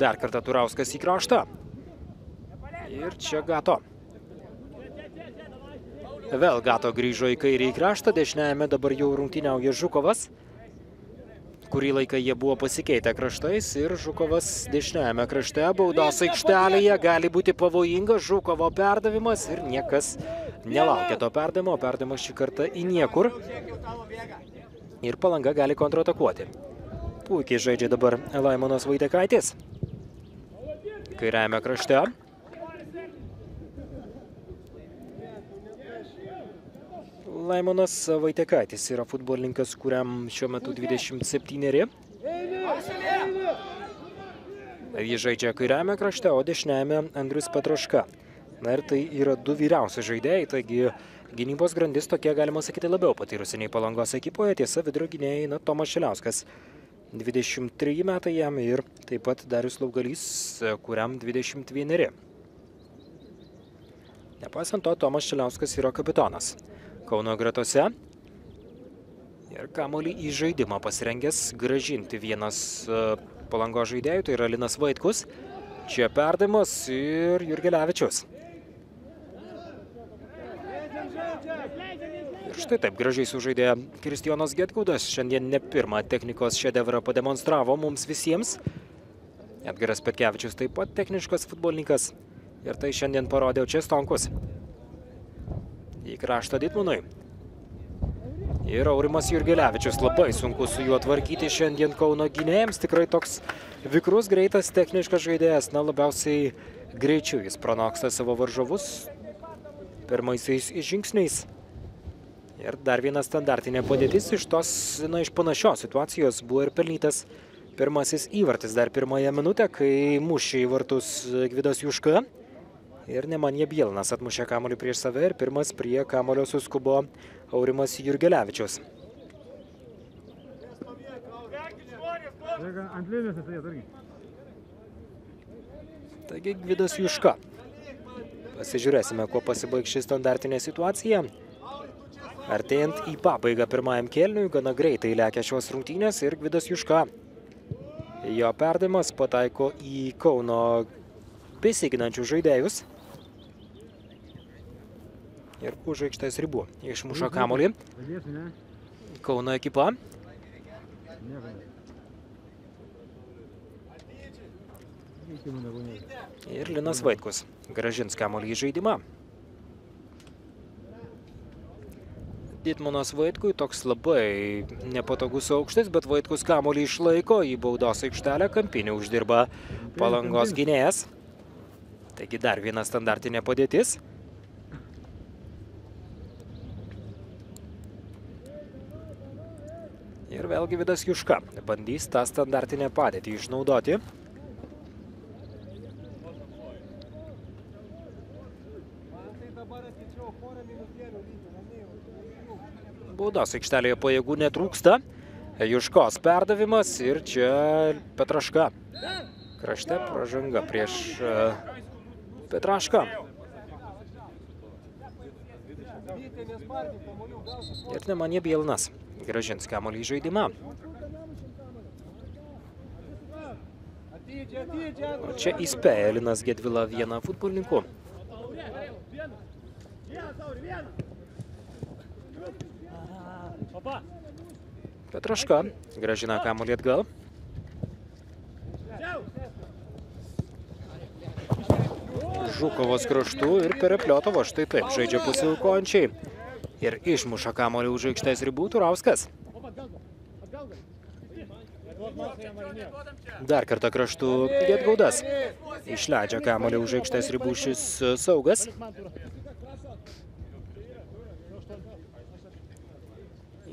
Dar kartą Turauskas į kraštą. Ir čia Gato. Vėl Gato grįžo į kairį kraštą, dešiniajame dabar jau rungtyniauja Žukovas. Kurį laiką jie buvo pasikeitę kraštais ir Žukovas dešiniajame krašte, baudos aikštelėje, gali būti pavojingas Žukovo perdavimas ir niekas nelaukia to perdavimo, perdavimas šį kartą į niekur. Ir Palanga gali kontratakuoti. Puikiai žaidžia dabar Laimonas Vaitekaitis. Kairiajame krašte. Laimonas Vaitekaitis yra futbolininkas, kuriam šiuo metu 27. Jis žaidžia kairiame krašte, o dešiniame Andrius Petraška. Na ir tai yra du vyriausi žaidėjai, taigi gynybos grandis tokie, galima sakyti, labiau patyrusi nei Palangos ekipoje. Tiesa, vidurio gynėjai Tomas Šiliauskas, 23 metai jam, ir taip pat Darius Laugalys, kuriam 21. Nepaisant to, Tomas Šiliauskas yra kapitonas Kauno gretose. Ir kamuolį į žaidimą pasirengęs grąžinti vienas Palangos žaidėjų, tai yra Linas Vaitkus. Čia perdavimas ir Jurgelevičius. Ir štai taip gražiai sužaidė Kristijonas Gedgaudas. Šiandien ne pirmą technikos šedevrą pademonstravo mums visiems. Edgaras Petkevičius taip pat techniškas futbolininkas. Ir tai šiandien parodė čia Stonkus. Į kraštą Ditmunui. Ir Aurimas Jurgelevičius, labai sunku su juo tvarkyti šiandien Kauno gynėjams. Tikrai toks vikrus, greitas, techniškas žaidėjas. Na, labiausiai greičiu jis pranoksta savo varžovus pirmaisiais žingsniais. Ir dar viena standartinė padėtis iš tos, iš panašios situacijos buvo ir pelnytas pirmasis įvartis dar pirmąją minutę, kai mušė į vartus Gvidas Juška. Ir Nemanja Bielinas atmušė kamuolį prieš save ir pirmas prie kamuolio suskubo Aurimas Jurgelevičius. Taigi Gvidas Juška. Pasižiūrėsime, kuo pasibaigs ši standartinė situacija. Artėjant į pabaigą pirmajam kėliniui, gana greitai lekia šios rungtynės ir Gvidas Juška. Jo perdavimas pataiko į Kauno besiginančių žaidėjus. Ir už aikštės ribų išmušo kamuolį Kauno ekipa. Ir Linas Vaitkus grąžins kamuolį į žaidimą. Ditmunas Vaitkui toks labai nepatogus aukštis, bet Vaitkus kamuolį išlaiko, į baudos aikštelę kampinį uždirba Palangos gynėjas. Taigi dar viena standartinė padėtis. Ir vėl Gvidas Juška bandys tą standartinę padėtį išnaudoti. Baudos aikštelėje pajėgų netrūksta. Juškos perdavimas ir čia Petraška. Krašte pražanga prieš Petrašką. Ir Nemanja Bielinas grąžins kamuolį į žaidimą. O čia įspėja Linas Gedvila vieną futbolininkų. Petraška grąžina kamuolį atgal. Žukovas kraštu ir Perepliotovo, štai taip žaidžia pusiaukojančiai. Ir išmuša kamuolį už aikštės ribų Turauskas. Dar kartą kraštu Gedgaudas. Išleidžia kamuolį už aikštės ribų šis saugas.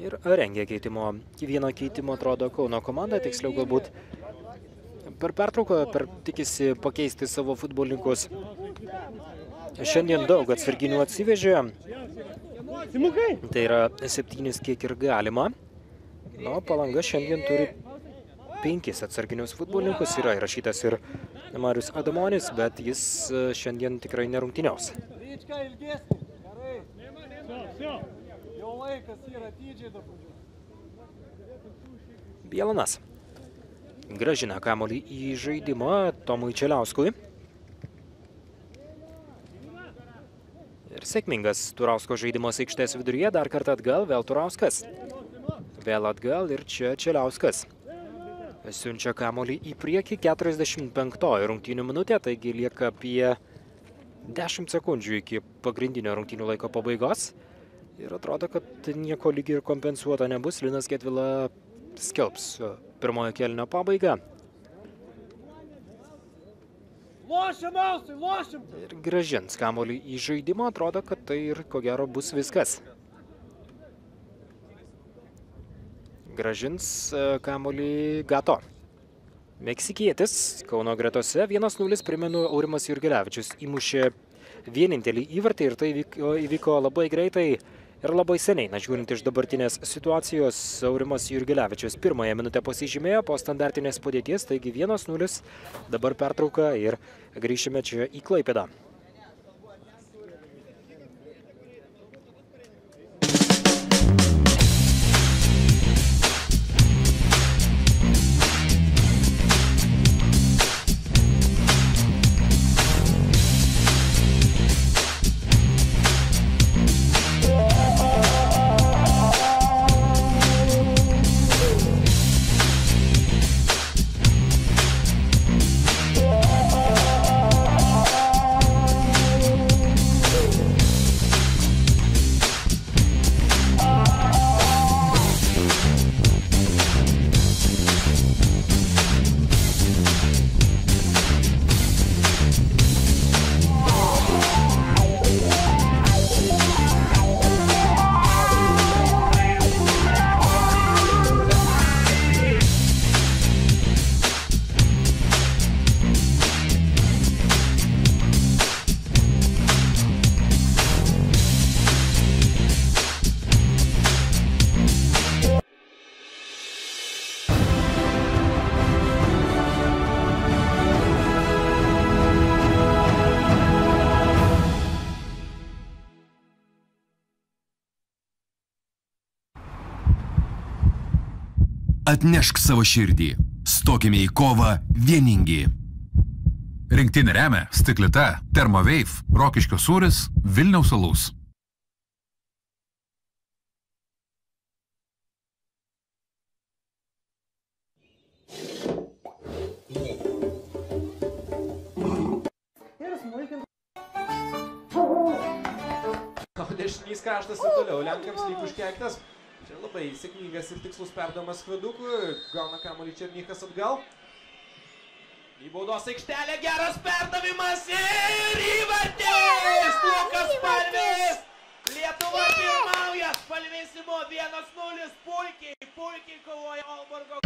Ir rengia keitimo. Vieno keitimo atrodo Kauno komanda, tiksliau galbūt per pertrauką tikisi pakeisti savo futbolininkus. Šiandien daug atsarginių atsivežė. Tai yra 7, kiek ir galima. O Palanga šiandien turi 5 atsarginius futbolininkus. Yra įrašytas ir Marius Adamonis, bet jis šiandien tikrai nerungtyniaus. Bielinas grąžina kamuolį į žaidimą Tomui Čeliauskui. Ir sėkmingas Turausko žaidimas aikštės viduryje. Dar kartą atgal, vėl Turauskas. Vėl atgal ir čia Čeliauskas. Siunčia kamuolį į priekį, 45 rungtynių minutė, taigi lieka apie 10 sekundžių iki pagrindinio rungtynių laiko pabaigos. Ir atrodo, kad nieko lygiai ir kompensuota nebus. Linas Gedvila skelbs pirmojo kėlinio pabaigą. Ir grąžins kamuolį į žaidimą. Atrodo, kad tai ir ko gero bus viskas. gražins kamuolį Gato. Meksikietis Kauno gretose 1-0, primenu, Aurimas Jurgelevičius įmušė vienintelį įvartį ir tai įvyko labai greitai ir labai seniai. Na, žiūrint iš dabartinės situacijos, Aurimas Jurgelevičius pirmąją minutę pasižymėjo po standartinės padėties, taigi 1-0, dabar pertrauka ir grįšime čia į Klaipėdą. Atnešk savo širdį. Stokime į kovą vieningi. Rinktinė remia Stiklita, Thermowave, Rokiškio sūris, Vilniaus alus. Dešinys kraštas ir toliau Lenkams lyg užkeiktas. Čia labai sėkmingas ir tikslus perdamas Skvedukui. Gauna kamuolį Černychas atgal. Į baudos aikštelę geras perdavimas ir įvartis! Lukas Palvis! Lietuva pirmauja! Palvisimo 1-0. Puikiai kovoja Olborgo.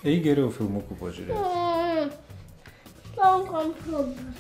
Ei geriau filmukų pažiūrėti. Lankom futbolą.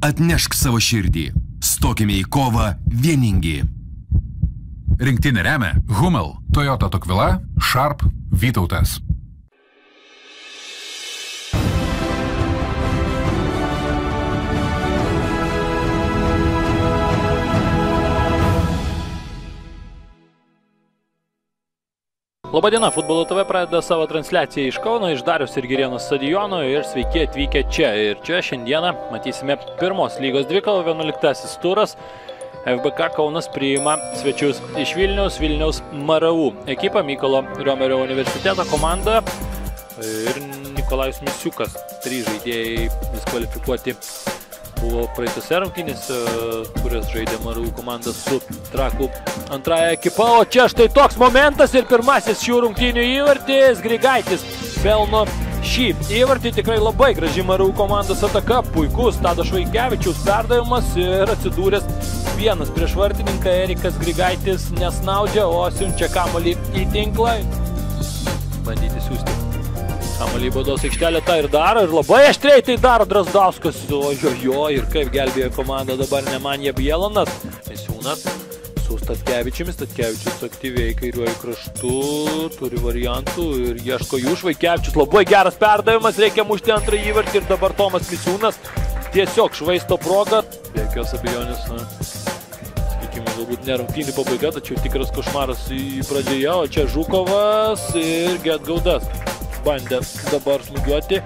Atnešk savo širdį. Stokime į kovą vieningi. Rinktinė remia Hummel, Toyota Tokvila, Sharp, Vytautas. Labadiena, Futbolo TV pradeda savo transliaciją iš Kauno, iš Dariaus ir Girėno stadiono ir sveiki atvykę čia. Ir čia šiandieną matysime pirmos lygos dvikovą, 11 turas. FBK Kaunas priima svečius iš Vilniaus MRU. Ekipa Mykolo Riomerio universiteto komanda ir Nikolajus Misiukas. 3 žaidėjai diskvalifikuoti buvo praeitose rungtynėse, kurias žaidė MRU komanda su Trakų antrąją ekipą. O čia štai toks momentas ir pirmasis šių rungtynių įvartis. Grigaitis pelno šį įvartį. Tikrai labai graži MRU komandos ataka. Puikus Tado Švaikevičiaus perdavimas ir atsidūręs vienas prieš vartininką. Erikas Grigaitis nesnaudžia, o siunčia kamuolį į tinklą. Bandyti siųsti kamuolį į baudos aikštelę, tą ir daro, ir labai aštriai tai daro Drasdauskas. Ojojo, ir kaip gelbėjo komanda dabar Nemanija Bielonas. Misiūnas su Statkevičiumi. Statkevičius aktyviai kairiuoju kraštu, turi variantų ir ieško jų. Švaikevičius labai geras perdavimas, reikia mušti antrąjį įvartį ir dabar Tomas Misiūnas tiesiog švaisto progą. Be jokios abejonės, sakykime, galbūt ne rungtynių pabaiga, tačiau tikras košmaras į pradžioje, o čia Žukovas ir Getgaudas. Bandė dabar smūgiuoti.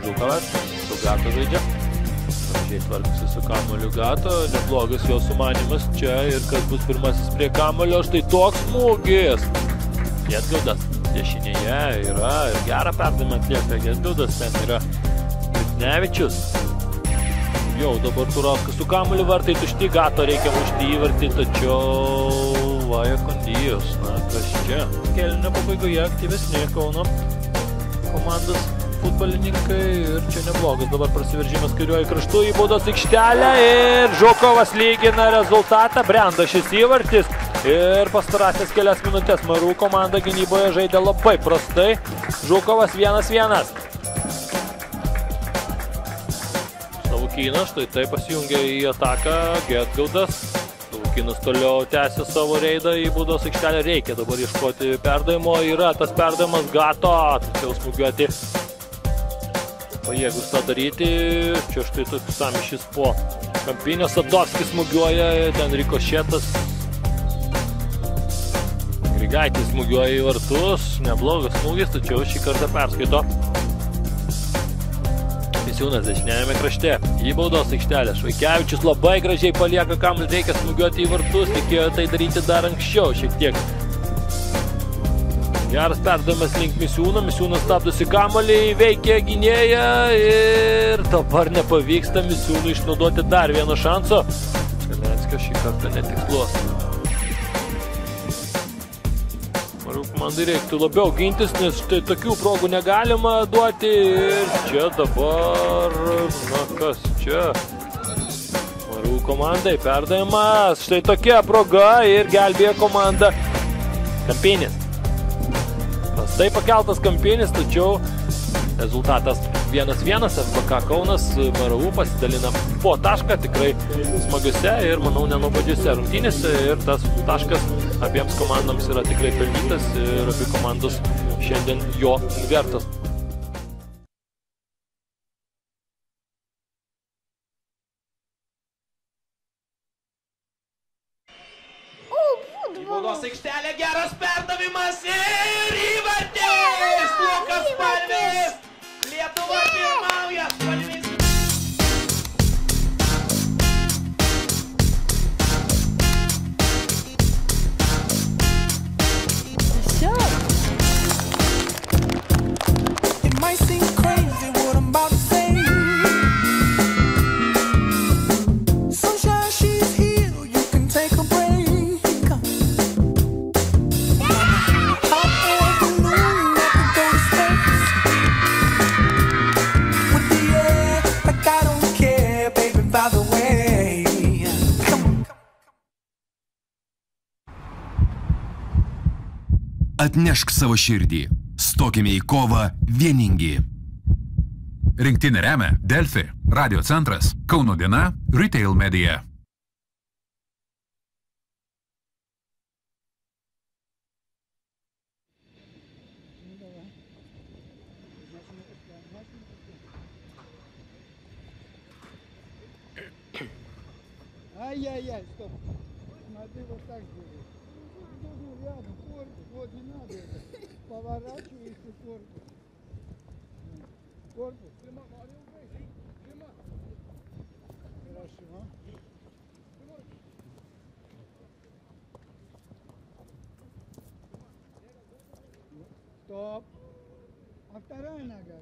Žukovas su Gato žaidžia. Panašiai tvarkosi su kamuoliu Gato. Neblogas jo sumanymas čia ir kas bus pirmasis prie kamuolio. Štai toks smūgis. Getgaudas dešinėje yra ir gerą perdavimą atlieka Getgaudas. Ten yra Litnevičius. Jau dabar Turoskas su kamuoliu, vartai tušti. Gato reikia mušti įvartį, tačiau Vaja Kondijos. Na, kas čia? Kėlinio pabaigoje aktyvesnė Kauno komandos futbolininkai ir čia neblogas dabar prasiveržimas kairiuoju kraštu į baudos aikštelę ir Žukovas lygina rezultatą. Brenda šis įvartis ir pastarąsias kelias minutės MRU komanda gynyboje žaidė labai prastai. Žukovas 1-1. Savukynas štai tai pasijungia į ataką Getgaudas. Savukynas toliau tęsia savo reidą į baudos aikštelę. Reikia dabar ieškoti perdavimo. Yra tas perdavimas Gato, tačiau smūgiuoti pajėgus tą daryti. Čia štai toks samišis po kampinio. Sadovskis smūgiuoja, ten rikošėtas. Grigaitis smūgiuoja į vartus. Neblogas smūgis, tačiau šį kartą perskaito Misiūnas dešiniajame krašte. Į baudos aikštelę. Švaikevičius labai gražiai palieka kamuolį, reikia smūgiuoti į vartus. Tikėjo tai daryti dar anksčiau šiek tiek. Geras perdavimas link Misiūno. Misiūnas stabdosi kamuolį, veikia gynėją ir dabar nepavyksta Misiūnui išnaudoti dar vieno šanso. Kalenskio šį kartą netiksluos. MRU komandai reiktų labiau gintis, nes štai tokių progų negalima duoti. Ir čia dabar, na kas čia? MRU komandai perdavimas. Štai tokia proga ir gelbėjo komanda Kampinis. Prastai pakeltas Kampinis, tačiau rezultatas 1-1. FBK Kaunas MRU pasidalina po tašką tikrai smagiuose ir, manau, nenuobodžiuose rungtynėse. Ir tas taškas abiems komandams yra tikrai pelnytas ir abi komandos šiandien jo vertas. Į baudos aikštelę geras perdavimas ir įvartis! Lukas Palvis! Lietuva pirmauja! Palvis! Atnešk savo širdį. Stokime į kovą vieningi. Rinktinė remia Delfi, Radio centras, Kauno diena, Retail Media. Ай-яй-яй, стоп. Смотри, вот так делай. Ну, рядом, корпус, вот не надо это. Поворачивайся, корпус. Корпус. Хорошо. Стоп. А вторая нога.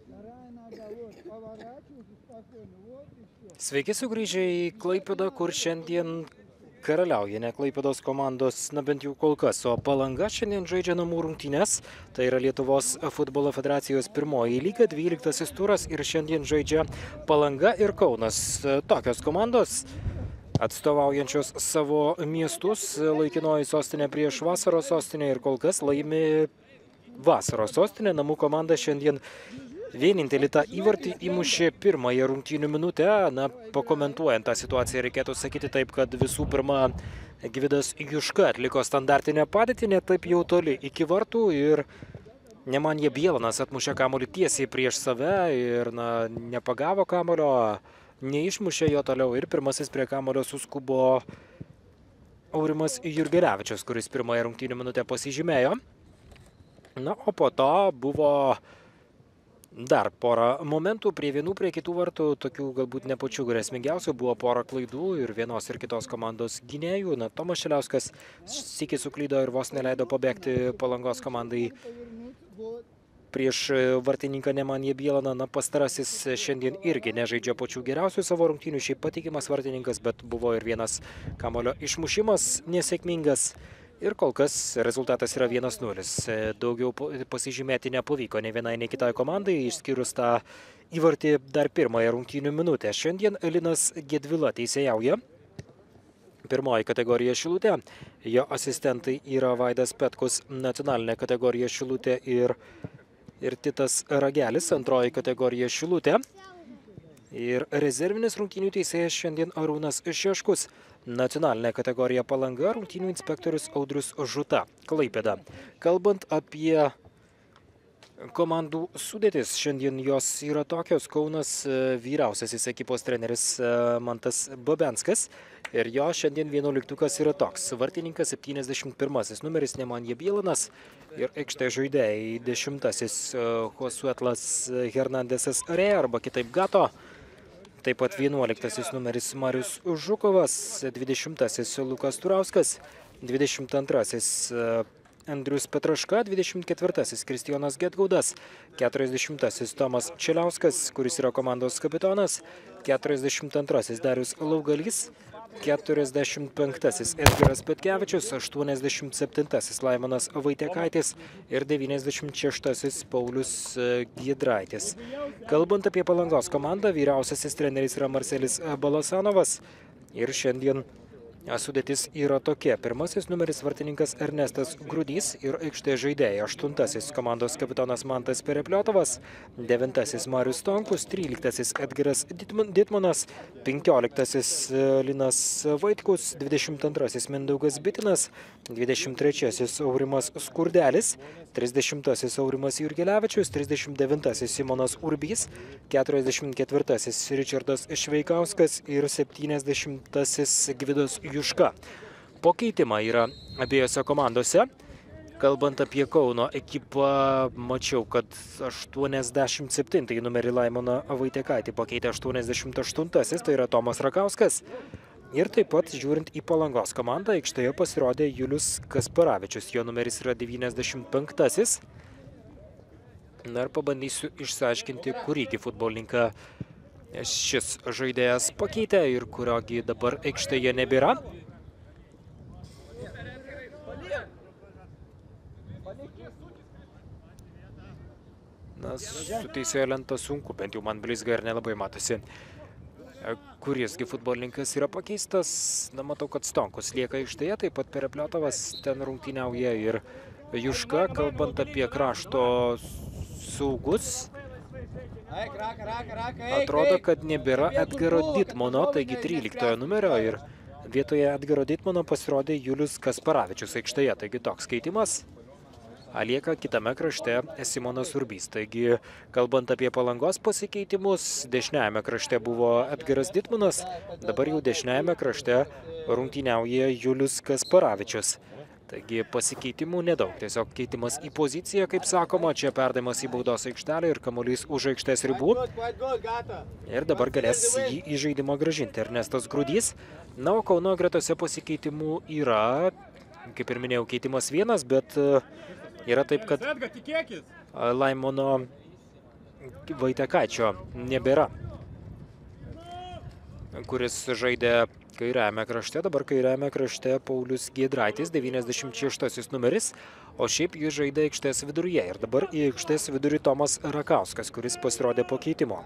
Вторая нога, вот, поворачивайся спокойно, вот и все. Sveiki sugrįžę į Klaipėdą, kur šiandien karaliauja ne Klaipėdos komandos, na bent jau kol kas, o Palanga šiandien žaidžia namų rungtynes. Tai yra Lietuvos futbolo federacijos pirmoji lyga, 12 turas ir šiandien žaidžia Palanga ir Kaunas. Tokios komandos atstovaujančios savo miestus, laikinoji sostinė prieš vasaros sostinę ir kol kas laimi vasaros sostinė. Namų komanda šiandien vienintelį tą įvartį įmušė pirmąją rungtynių minutę. Na, pakomentuojant tą situaciją, reikėtų sakyti taip, kad visų pirma Gvidas Juška atliko standartinę padėtį, ne taip jau toli iki vartų ir Nemanja Bielanas atmušė kamuolį tiesiai prieš save ir nepagavo kamulio, neišmušė jo toliau ir pirmasis prie kamulio suskubo Aurimas Jurgelevičius, kuris pirmąją rungtynių minutę pasižymėjo. Na, o po to buvo dar porą momentų prie vienų, prie kitų vartų, tokių galbūt ne pačių grėsmingiausių, buvo porą klaidų ir vienos ir kitos komandos gynėjų. Na, Tomas Šiliauskas sykį suklydo ir vos neleido pabėgti Palangos komandai prieš vartininką Nemanja Bielaną. Na, pastarasis šiandien irgi nežaidžia pačių geriausių savo rungtynių, šiaip patikimas vartininkas, bet buvo ir vienas kamulio išmušimas nesėkmingas. Ir kol kas rezultatas yra 1-0. Daugiau pasižymėti nepavyko nei vienai, nei kitai komandai, išskyrus tą įvartį dar pirmąją rungtynių minutę. Šiandien Linas Gedvila teisėjauja. Pirmoji kategorija Šilutė. Jo asistentai yra Vaidas Petkus, nacionalinė kategorija Šilutė ir Titas Ragelis, antroji kategorija Šilutė. Ir rezervinis rungtynių teisėjas šiandien Arūnas Šeškus. Nacionalinė kategorija Palanga, rungtynių inspektorius Audrius Žuta, Klaipėda. Kalbant apie komandų sudėtis, šiandien jos yra tokios. Kaunas vyriausiasis ekipos treneris Mantas Babenskas ir jo šiandien 11-ukas yra toks. Vartininkas 71 numeris Nemanja Bielanas ir aikštės žaidėjai 10-asis Josuetlas Hernandesas Are arba kitaip Gato. Taip pat 11-asis numeris Marius Žukovas, 20-asis Lukas Turauskas, 22-asis Andrius Petraška, 24-asis Kristijonas Getgaudas, 40-asis Tomas Čeliauskas, kuris yra komandos kapitonas, 42-asis Darius Laugalys, 45-asis Edgaras Petkevičius, 87-asis Laimonas Vaitekaitis ir 96-asis Paulius Giedraitis. Kalbant apie Palangos komandą, vyriausiasis treneris yra Marcelis Balasanovas ir šiandien sudėtis yra tokia. Pirmasis numeris vartininkas Ernestas Grudys ir aikštės žaidėjai. 8-asis komandos kapitonas Mantas Perepliotovas, 9-asis Marius Tonkus, 13-asis Edgaras Ditmanas, 15-asis Linas Vaitkus, 22-asis Mindaugas Bitinas, 23-asis Aurimas Skurdelis, 30-asis Aurimas Jurgelevičius, 39-asis Simonas Urbys, 44-asis Ričardas Šveikauskas ir 70-asis Gvidas Juška. Po keitimą yra abiejose komandose. Kalbant apie Kauno ekipą, mačiau, kad 87 numerį Laimoną Vaitekaitį pakeitė 88-asis, tai yra Tomas Rakauskas. Ir taip pat, žiūrint į Palangos komandą, aikštėje pasirodė Julius Kasparavičius. Jo numeris yra 95-asis. Na ir pabandysiu išsiaiškinti, kurįgi futbolininką šis žaidėjas pakeitė ir kuriogi dabar aikštėje nebėra. Na, su teisėjo lenta sunku, bent jau man blizga ir nelabai matosi. Kurisgi futbolininkas yra pakeistas. Na, matau, kad Stonkus lieka aikštėje, taip pat Perepliotovas ten rungtyniauja ir Juška. Kalbant apie krašto saugus, Atrodo, kad nebėra Edgaro Ditmono, taigi 13 numerio ir vietoje Edgaro Ditmono pasirodė Julius Kasparavičius aikštėje, taigi toks keitimas. Lieka kitame krašte Simonas Urbys. Taigi, kalbant apie Palangos pasikeitimus, dešiniajame krašte buvo Edgaras Ditmonas, dabar jau dešiniajame krašte rungtyniauja Julius Kasparavičius. Taigi pasikeitimų nedaug, tiesiog keitimas į poziciją, kaip sakoma, čia perdavimas į baudos aikštelę ir kamuolys už aikštės ribų. Ir dabar galės jį į žaidimą grąžinti Ernestas Grudys. Na, o Kauno gretose pasikeitimų yra, kaip ir minėjau, keitimas vienas, bet yra taip, kad Laimono Vaitekaičio nebėra, kuris žaidė kairiajame krašte, dabar kairiajame krašte Paulius Giedraitis, 96 numeris, o šiaip jis žaidė aikštės viduryje. Ir dabar į aikštės vidurį Tomas Rakauskas, kuris pasirodė po keitimo.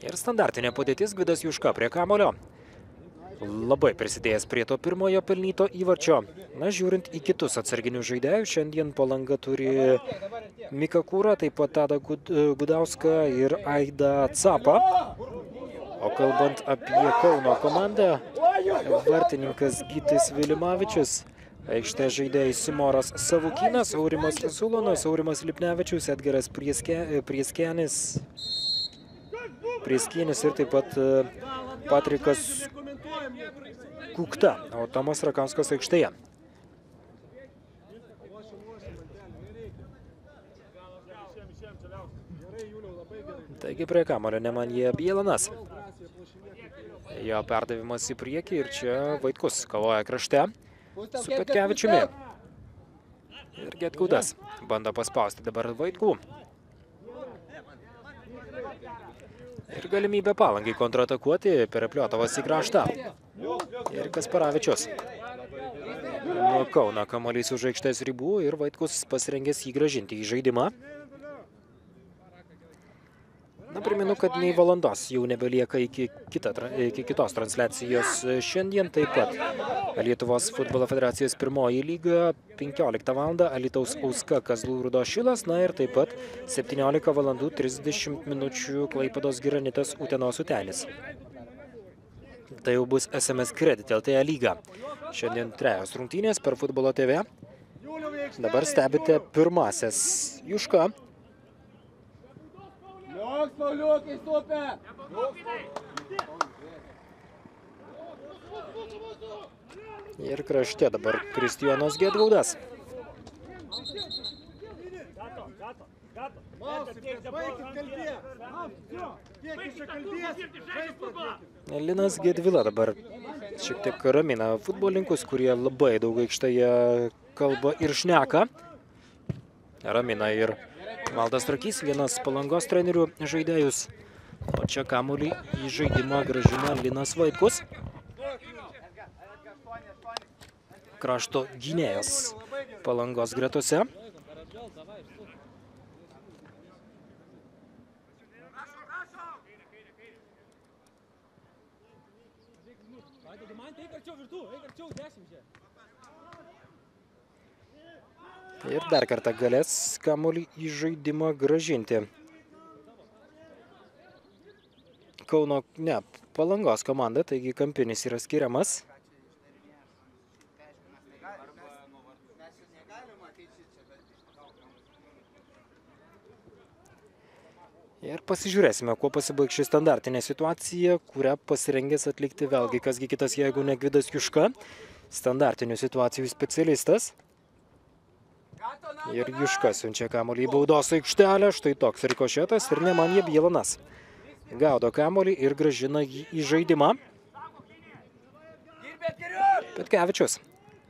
Ir standartinė padėtis, Gvidas Juška prie kamulio. Labai prisidėjęs prie to pirmojo pelnyto įvarčio. Na, žiūrint į kitus atsarginius žaidėjus, šiandien Palanga turi Miką Kūrą, taip pat Tadą Gudauską ir Aidą Capą. O kalbant apie Kauno komandą, vartininkas Gytis Vilimavičius, aikštės žaidėjai Simoras Savukynas, Aurimas Zulonas, Aurimas Lipnevičius, Edgaras Prieskienis ir taip pat Patrikas Kukta, o Tomas Rakauskas aikštėje. Taigi prie kamulio Nemanja Bielanas. Jo perdavimas į priekį ir čia Vaitkus kavoja krašte su Petkevičiumi. Ir Getkaudas bando paspausti dabar Vaitkų. Ir galimybė Palangai kontratakuoti, Perepliotovas į kraštą. Ir Kasparavičius. Nuo Kauno kamuolys už aikštės ribų ir Vaitkus pasirengęs jį grąžinti į žaidimą. Na, primenu, kad nei valandos jau nebelieka iki kitos transliacijos šiandien. Taip pat Lietuvos futbolo federacijos pirmoji lyga 15 val. Alytaus Auska Kazlų Rūdos Šilas. Na ir taip pat 17 valandų 30 minučių Klaipėdos Giranitas Utenos Utenis. Tai jau bus SMS Credit LT lyga. Šiandien 3 rungtynės per Futbolo TV. Dabar stebite pirmasias. Juška. Ir krašte dabar Kristijonas Gedgaudas. Linas Gedvila dabar šiek tiek ramina futbolininkus, kurie labai daug aikštėje kalba ir šneka. Ramina ir Valdas Trakys, vienas Palangos trenerių žaidėjus. O čia kamuolį į žaidimą grąžina Linas Vaitkus. Krašto gynėjas Palangos gretose. Ir dar kartą galės kamuolį į žaidimą grąžinti. Palangos komanda, taigi kampinis yra skiriamas. Ir pasižiūrėsime, kuo pasibaigs ši standartinė situacija, kurią pasirengęs atlikti vėlgi kasgi kitas, jeigu ne Gvidas Juška, standartinių situacijų specialistas. Ir Juška siunčia kamuolį į baudos aikštelę, štai toks rikošetas ir Nemanja Bielanas. Gaudo kamuolį ir grąžina jį į žaidimą. Petkevičius.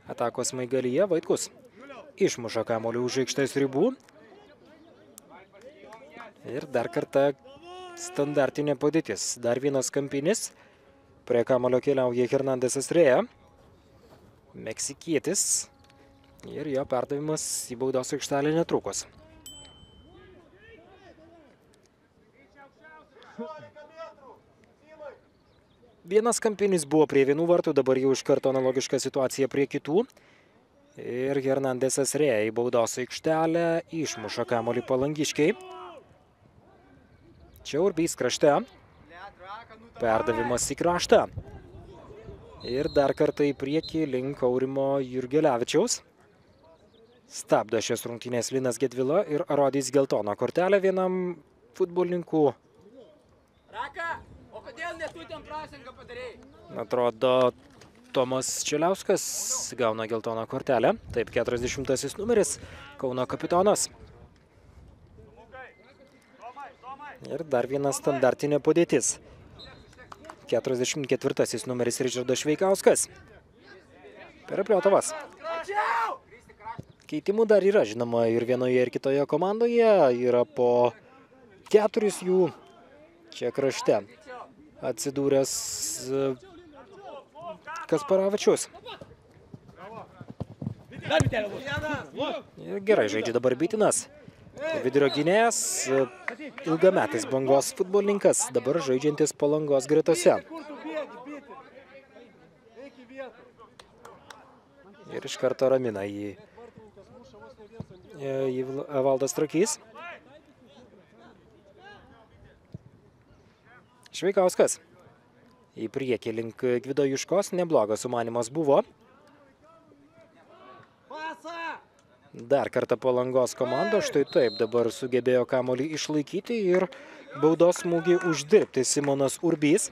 Atakos smaigalyje Vaitkus. Išmuša kamuolį už aikštės ribų. Ir dar kartą standartinė padėtis. Dar vienas kampinis. Prie kamuolio keliauja Hernandesas Rėja. Meksikietis. Ir jo perdavimas į baudos aikštelę netrukus. Vienas kampinis buvo prie vienų vartų, dabar jau iš karto analogiška situacija prie kitų. Ir Hernandesas Rėja į baudos aikštelę, išmuša kamuolį palangiškiai. Čia Urbys krašte. Perdavimas į kraštą. Ir dar kartą į priekį link Aurimo Jurgelevičiaus. Stabdo šias rungtynės Linas Gedvila ir rodys geltoną kortelę vienam futbolininkų. Raka, o kodėl ne tu ten prasingą padarėjai? Atrodo, Tomas Čeliauskas gauna geltoną kortelę. Taip, 40 numeris, Kauno kapitonas. Ir dar viena standartinė padėtis. 44 numeris Ričardas Šveikauskas. Perepliotovas. Keitimų dar yra, žinoma, ir vienoje ir kitoje komandoje. Yra po 4 jų. Čia krašte atsidūręs Kasparavičius. Ir gerai žaidžia dabar Bitinas. Vidurio gynėjas, ilgametis Bangos futbolininkas, dabar žaidžiantis Palangos gretose. Ir iš karto ramina jį Valdas Trakys. Šveikauskas. Į priekį link Gvido Juškos, neblogas sumanymas buvo. Dar kartą Palangos komanda, štai taip dabar sugebėjo kamuolį išlaikyti ir baudos smūgį uždirbti Simonas Urbys.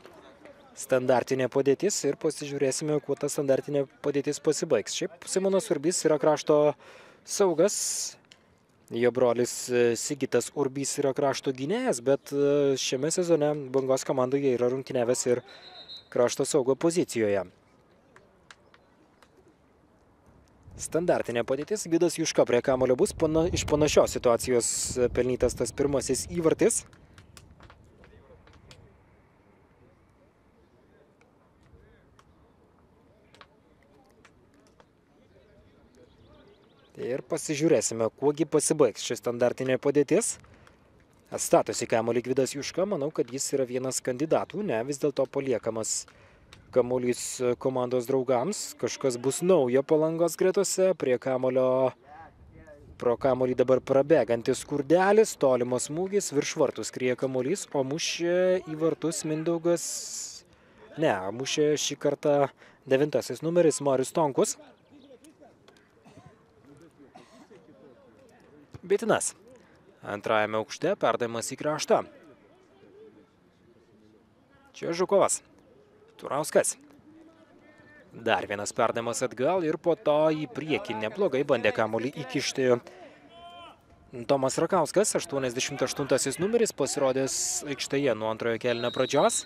Standartinė padėtis ir pasižiūrėsime, kuo ta standartinė padėtis pasibaigs. Šiaip Simonas Urbys yra krašto saugas, jo brolis Sigitas Urbys yra krašto gynėjas, bet šiame sezone Bangos komandoje yra rungtyniavęs ir krašto saugo pozicijoje. Standartinė padėtis, Gvidas Juška prie kamuolio bus, iš panašios situacijos pelnytas tas pirmasis įvartis. Ir pasižiūrėsime, kuogi pasibaigs ši standartinė padėtis. Statosi kamuolį Gvidas Juška, manau, kad jis yra vienas kandidatų, ne, vis dėlto paliekamas kamuolys komandos draugams. Kažkas bus naujo Palangos gretose, prie kamuolio, pro kamuolį dabar prabėgantis Kurdelis, tolimas smūgis, virš vartų skrieja kamuolys, o mušė į vartus Mindaugas, ne, mušė šį kartą 9 numeris Marius Tonkus. Bitinas. Antrajame aukšte perdavimas į kraštą. Čia Žukovas. Turauskas. Dar vienas perdavimas atgal ir po to į priekį neblogai bandė kamuolį įkišti Tomas Rakauskas. 88 numeris pasirodęs aikštėje nuo antrojo kėlinio pradžios.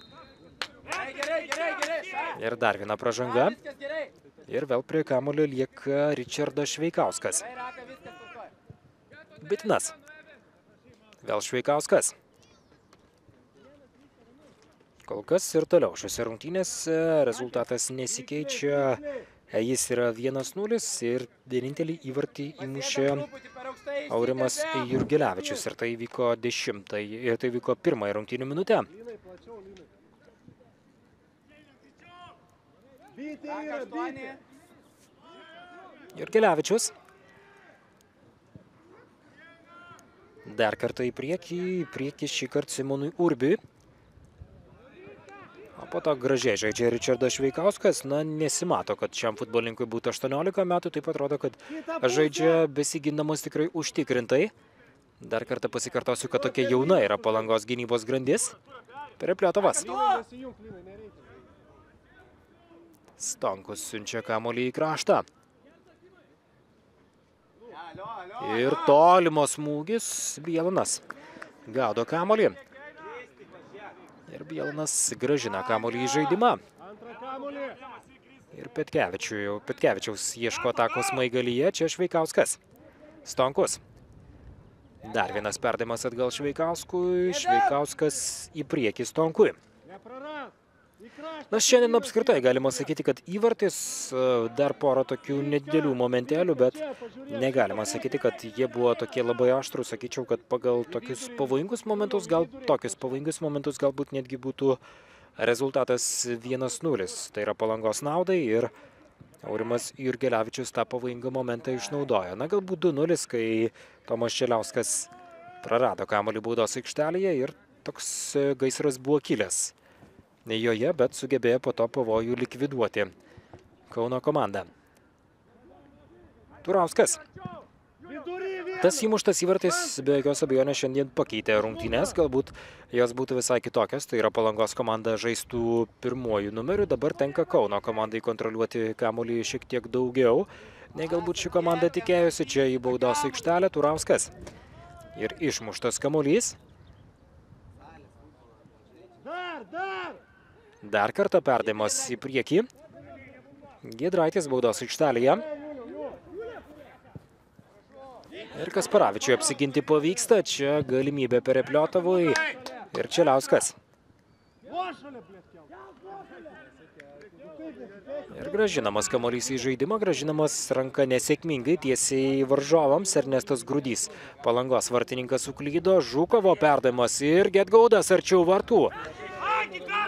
Ir dar viena pražanga. Ir vėl prie kamuolio lieka Ričardas Šveikauskas. Bitinas. Vėl Šveikauskas. Kol kas ir toliau šiuose rungtynėse rezultatas nesikeičia. Jis yra 1-0 ir vienintelį įvartį įmušė Aurimas Jurgelevičius. Ir tai vyko 1 rungtynių minutę. Jurgelevičius. Dar kartą į priekį šį kartą Simonui Urbiui. O po to gražiai žaidžia Ričardas Šveikauskas. Na, nesimato, kad šiam futbolininkui būtų 18 metų. Taip atrodo, kad žaidžia besigindamas tikrai užtikrintai. Dar kartą pasikartosiu, kad tokia jauna yra Palangos gynybos grandis. Perepliotovas. Stonkus siunčia kamuolį į kraštą. Ir tolimos smūgis Bielanas. Gaudo kamuolį. Ir Bielanas grąžina kamuolį į žaidimą. Ir Petkevičiaus ieško atakos Smaigalyje. Čia Šveikauskas. Stonkus. Dar vienas perdavimas atgal Šveikauskui. Šveikauskas į priekį Stonkui. Na, šiandien apskritai galima sakyti, kad įvartis, dar porą tokių nedidelių momentėlių, bet negalima sakyti, kad jie buvo tokie labai aštrūs. Sakyčiau, kad pagal tokius pavojingus momentus, galbūt netgi būtų rezultatas 1-0. Tai yra Palangos naudai ir Aurimas Jurgelevičius tą pavojingą momentą išnaudojo. Na, galbūt 2-0, kai Tomas Čeliauskas prarado kamuolį baudos aikštelėje ir toks gaisras buvo kilęs joje, bet sugebėjo po to pavojų likviduoti Kauno komanda. Turauskas. Tas įmuštas įvartis be jokios abejonės šiandien pakeitė rungtynes, galbūt jos būtų visai kitokios, tai yra Palangos komanda žaistų pirmuoju numeriu, dabar tenka Kauno komandai kontroliuoti kamuolį šiek tiek daugiau, nei galbūt ši komanda tikėjosi. Čia į baudos aikštelę Turauskas ir išmuštas kamuolys. Dar kartą perdavimas į priekį. Giedraitis baudos aikštelėje. Ir Kasparavičiui apsiginti pavyksta. Čia galimybė Perepliotovui ir Čeliauskas. Ir gražinamas kamuolys į žaidimą, gražinamas ranka nesėkmingai tiesiai varžovams. Ernestas Grudys, Palangos vartininkas, suklydo. Žukovo perdavimas ir Getgaudas arčiau vartų.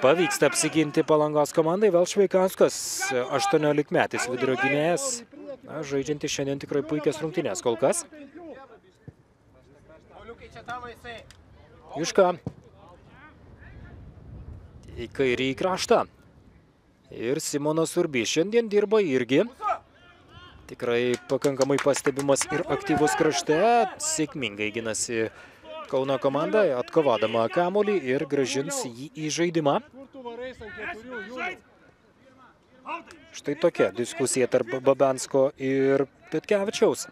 Pavyksta apsiginti Palangos komandai. Vėl Šveikauskas, 18-metis vidurio gynėjas, žaidžiantis šiandien tikrai puikias rungtynės kol kas. Juška. Į kairį į kraštą. Ir Simonas Urbys šiandien dirba irgi. Tikrai pakankamai pastebimas ir aktyvus krašte. Sėkmingai ginasi Kauno komanda, atkovodama kamuolį ir grąžins jį į žaidimą. Štai tokia diskusija tarp Babensko ir Petkevičiaus.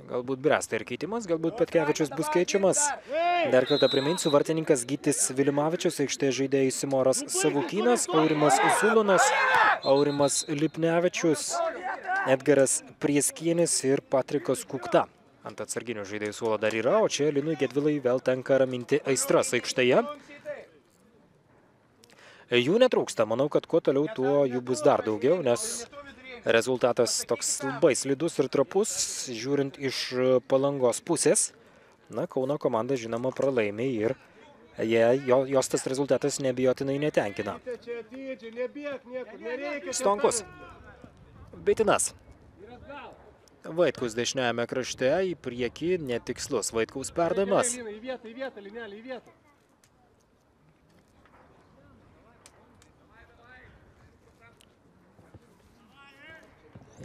Galbūt bręsta ir keitimas, galbūt Petkevičius bus keičiamas. Dar kartą priminsiu, vartininkas Gytis Vilimavičius, aikštėje žaidėjai Simoras Savukynas, Aurimas Usulonas, Aurimas Lipnevičius, Edgaras Prieskienis ir Patrikas Kukta. Ant atsarginių žaidėjų suolo dar yra, o čia Linui Gedvilai vėl tenka raminti aistras aikštėje. Jų netrūksta, manau, kad kuo toliau, tuo jų bus dar daugiau, nes rezultatas toks labai slidus ir trapus, žiūrint iš Palangos pusės. Na, Kauno komanda, žinoma, pralaimi ir jos tas rezultatas neabejotinai netenkina. Stonkus. Bitinas. Vaitkus dešiniajame krašte, į priekį netikslus Vaitkaus perdavimas.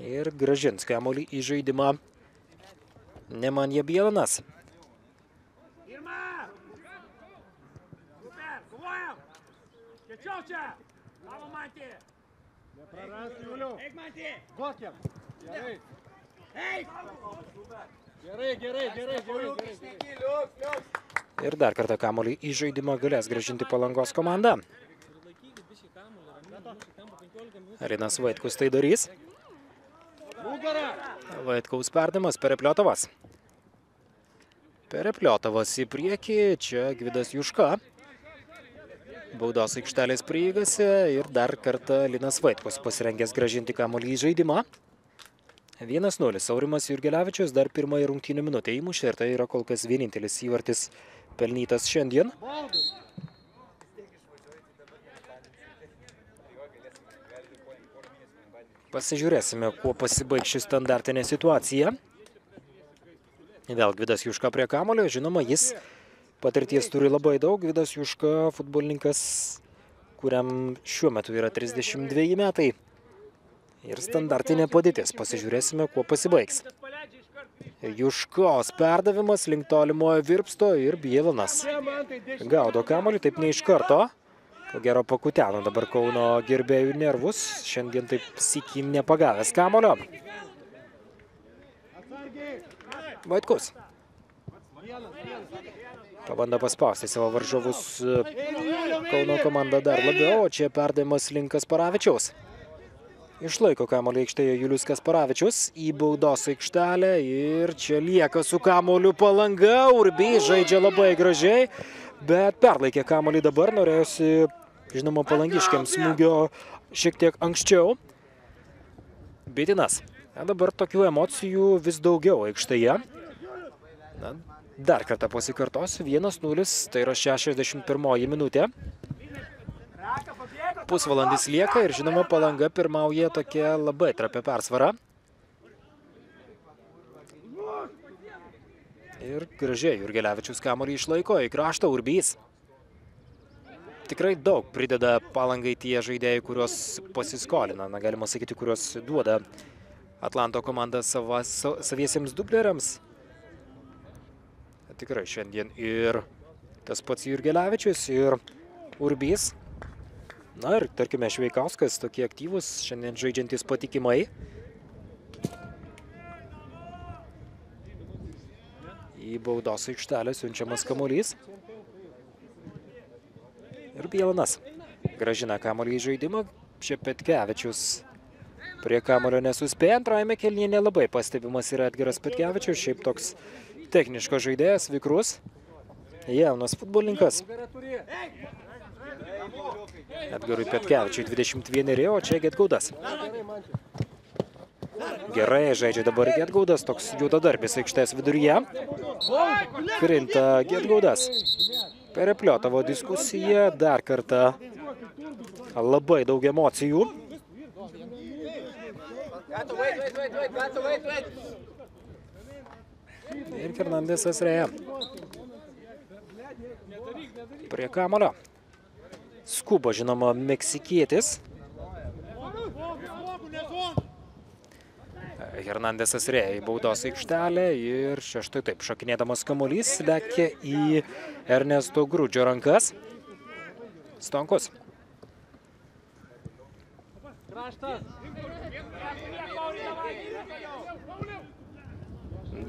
Ir grąžins kamuolį į žaidimą Nemanja Bielanas. Ir dar kartą kamuolį į žaidimą galės grąžinti Palangos komanda. Arinas Vaitkus tai darys. Vaitkaus perdavimas, Perepliotovas. Perepliotovas į priekį, čia Gvidas Juška. Baudos aikštelės prieigose ir dar kartą Linas Vaitkus pasirengęs grąžinti kamuolį į žaidimą. 1-0. Aurimas Jurgelevičius dar pirmąją rungtynių minutę įmušė ir tai yra kol kas vienintelis įvartis pelnytas šiandien. Pasižiūrėsime, kuo pasibaigs ši standartinė situacija. Vėl Gvidas Juška prie kamuolio. Žinoma, jis patirties turi labai daug. Gvidas Juška futbolininkas, kuriam šiuo metu yra 32 metai. Ir standartinė padėtis. Pasižiūrėsime, kuo pasibaigs. Juškos perdavimas link tolimojo virpsto ir Bielanas gaudo kamuolį, taip ne iš karto. Ko gero pakuteno dabar Kauno gerbėjų nervus. Šiandien taip sykį nepagavęs kamuolio. Vaitkus. Pabando paspausti savo varžovus Kauno komanda dar labiau, o čia perdavimas link Kasparavičiaus. Išlaiko kamuolį aikštėje Julius Kasparavičius į baudos aikštelę ir čia lieka su kamuoliu Palanga. Urbys žaidžia labai gražiai, bet perlaikė kamuolį dabar. Norėjosi, žinoma, palangiškiams smūgio šiek tiek anksčiau. Bitinas. Dabar tokių emocijų vis daugiau aikštėje. Dar kartą pasikartosiu. 1-0, tai yra 61 minutė. Pusvalandis lieka ir žinoma Palanga pirmauja tokia labai trapia persvara. Ir gražiai Jurgelevičius kamuolį išlaiko į kraštą Urbys. Tikrai daug prideda Palangai tie žaidėjai, kuriuos pasiskolina, galima sakyti, kuriuos duoda Atlanto komanda saviesiems dubleriams. Tikrai šiandien ir tas pats Jurgelevičius ir Urbys. Na ir tarkime Šveikauskas, tokie aktyvus, šiandien žaidžiantys patikimai. Į baudos aikštelę siunčiamas kamuolys. Ir Bielanas grąžina kamuolį į žaidimą. Petkevičius prie kamuolio nesuspėja. Antrajame kėlinyje nelabai pastebimas yra Edgaras Petkevičius. Šiaip toks techniškas žaidėjas, vikrus, jaunas futbolininkas. Edgarui Petkevičiui 21, o čia Gedgaudas. Gerai žaidžia dabar Gedgaudas, toks juodadarbis aikštės viduryje. Krinta Gedgaudas. Perepliotavo diskusiją, dar kartą labai daug emocijų. Ir Hernandesas Reja. Prie kamuolio. Skuba, žinoma, meksikietis. Hernandesas Reja į baudos aikštelę ir štai taip šakinėdamas kamuolys lekia į Ernesto Grudžio rankas. Stonkus.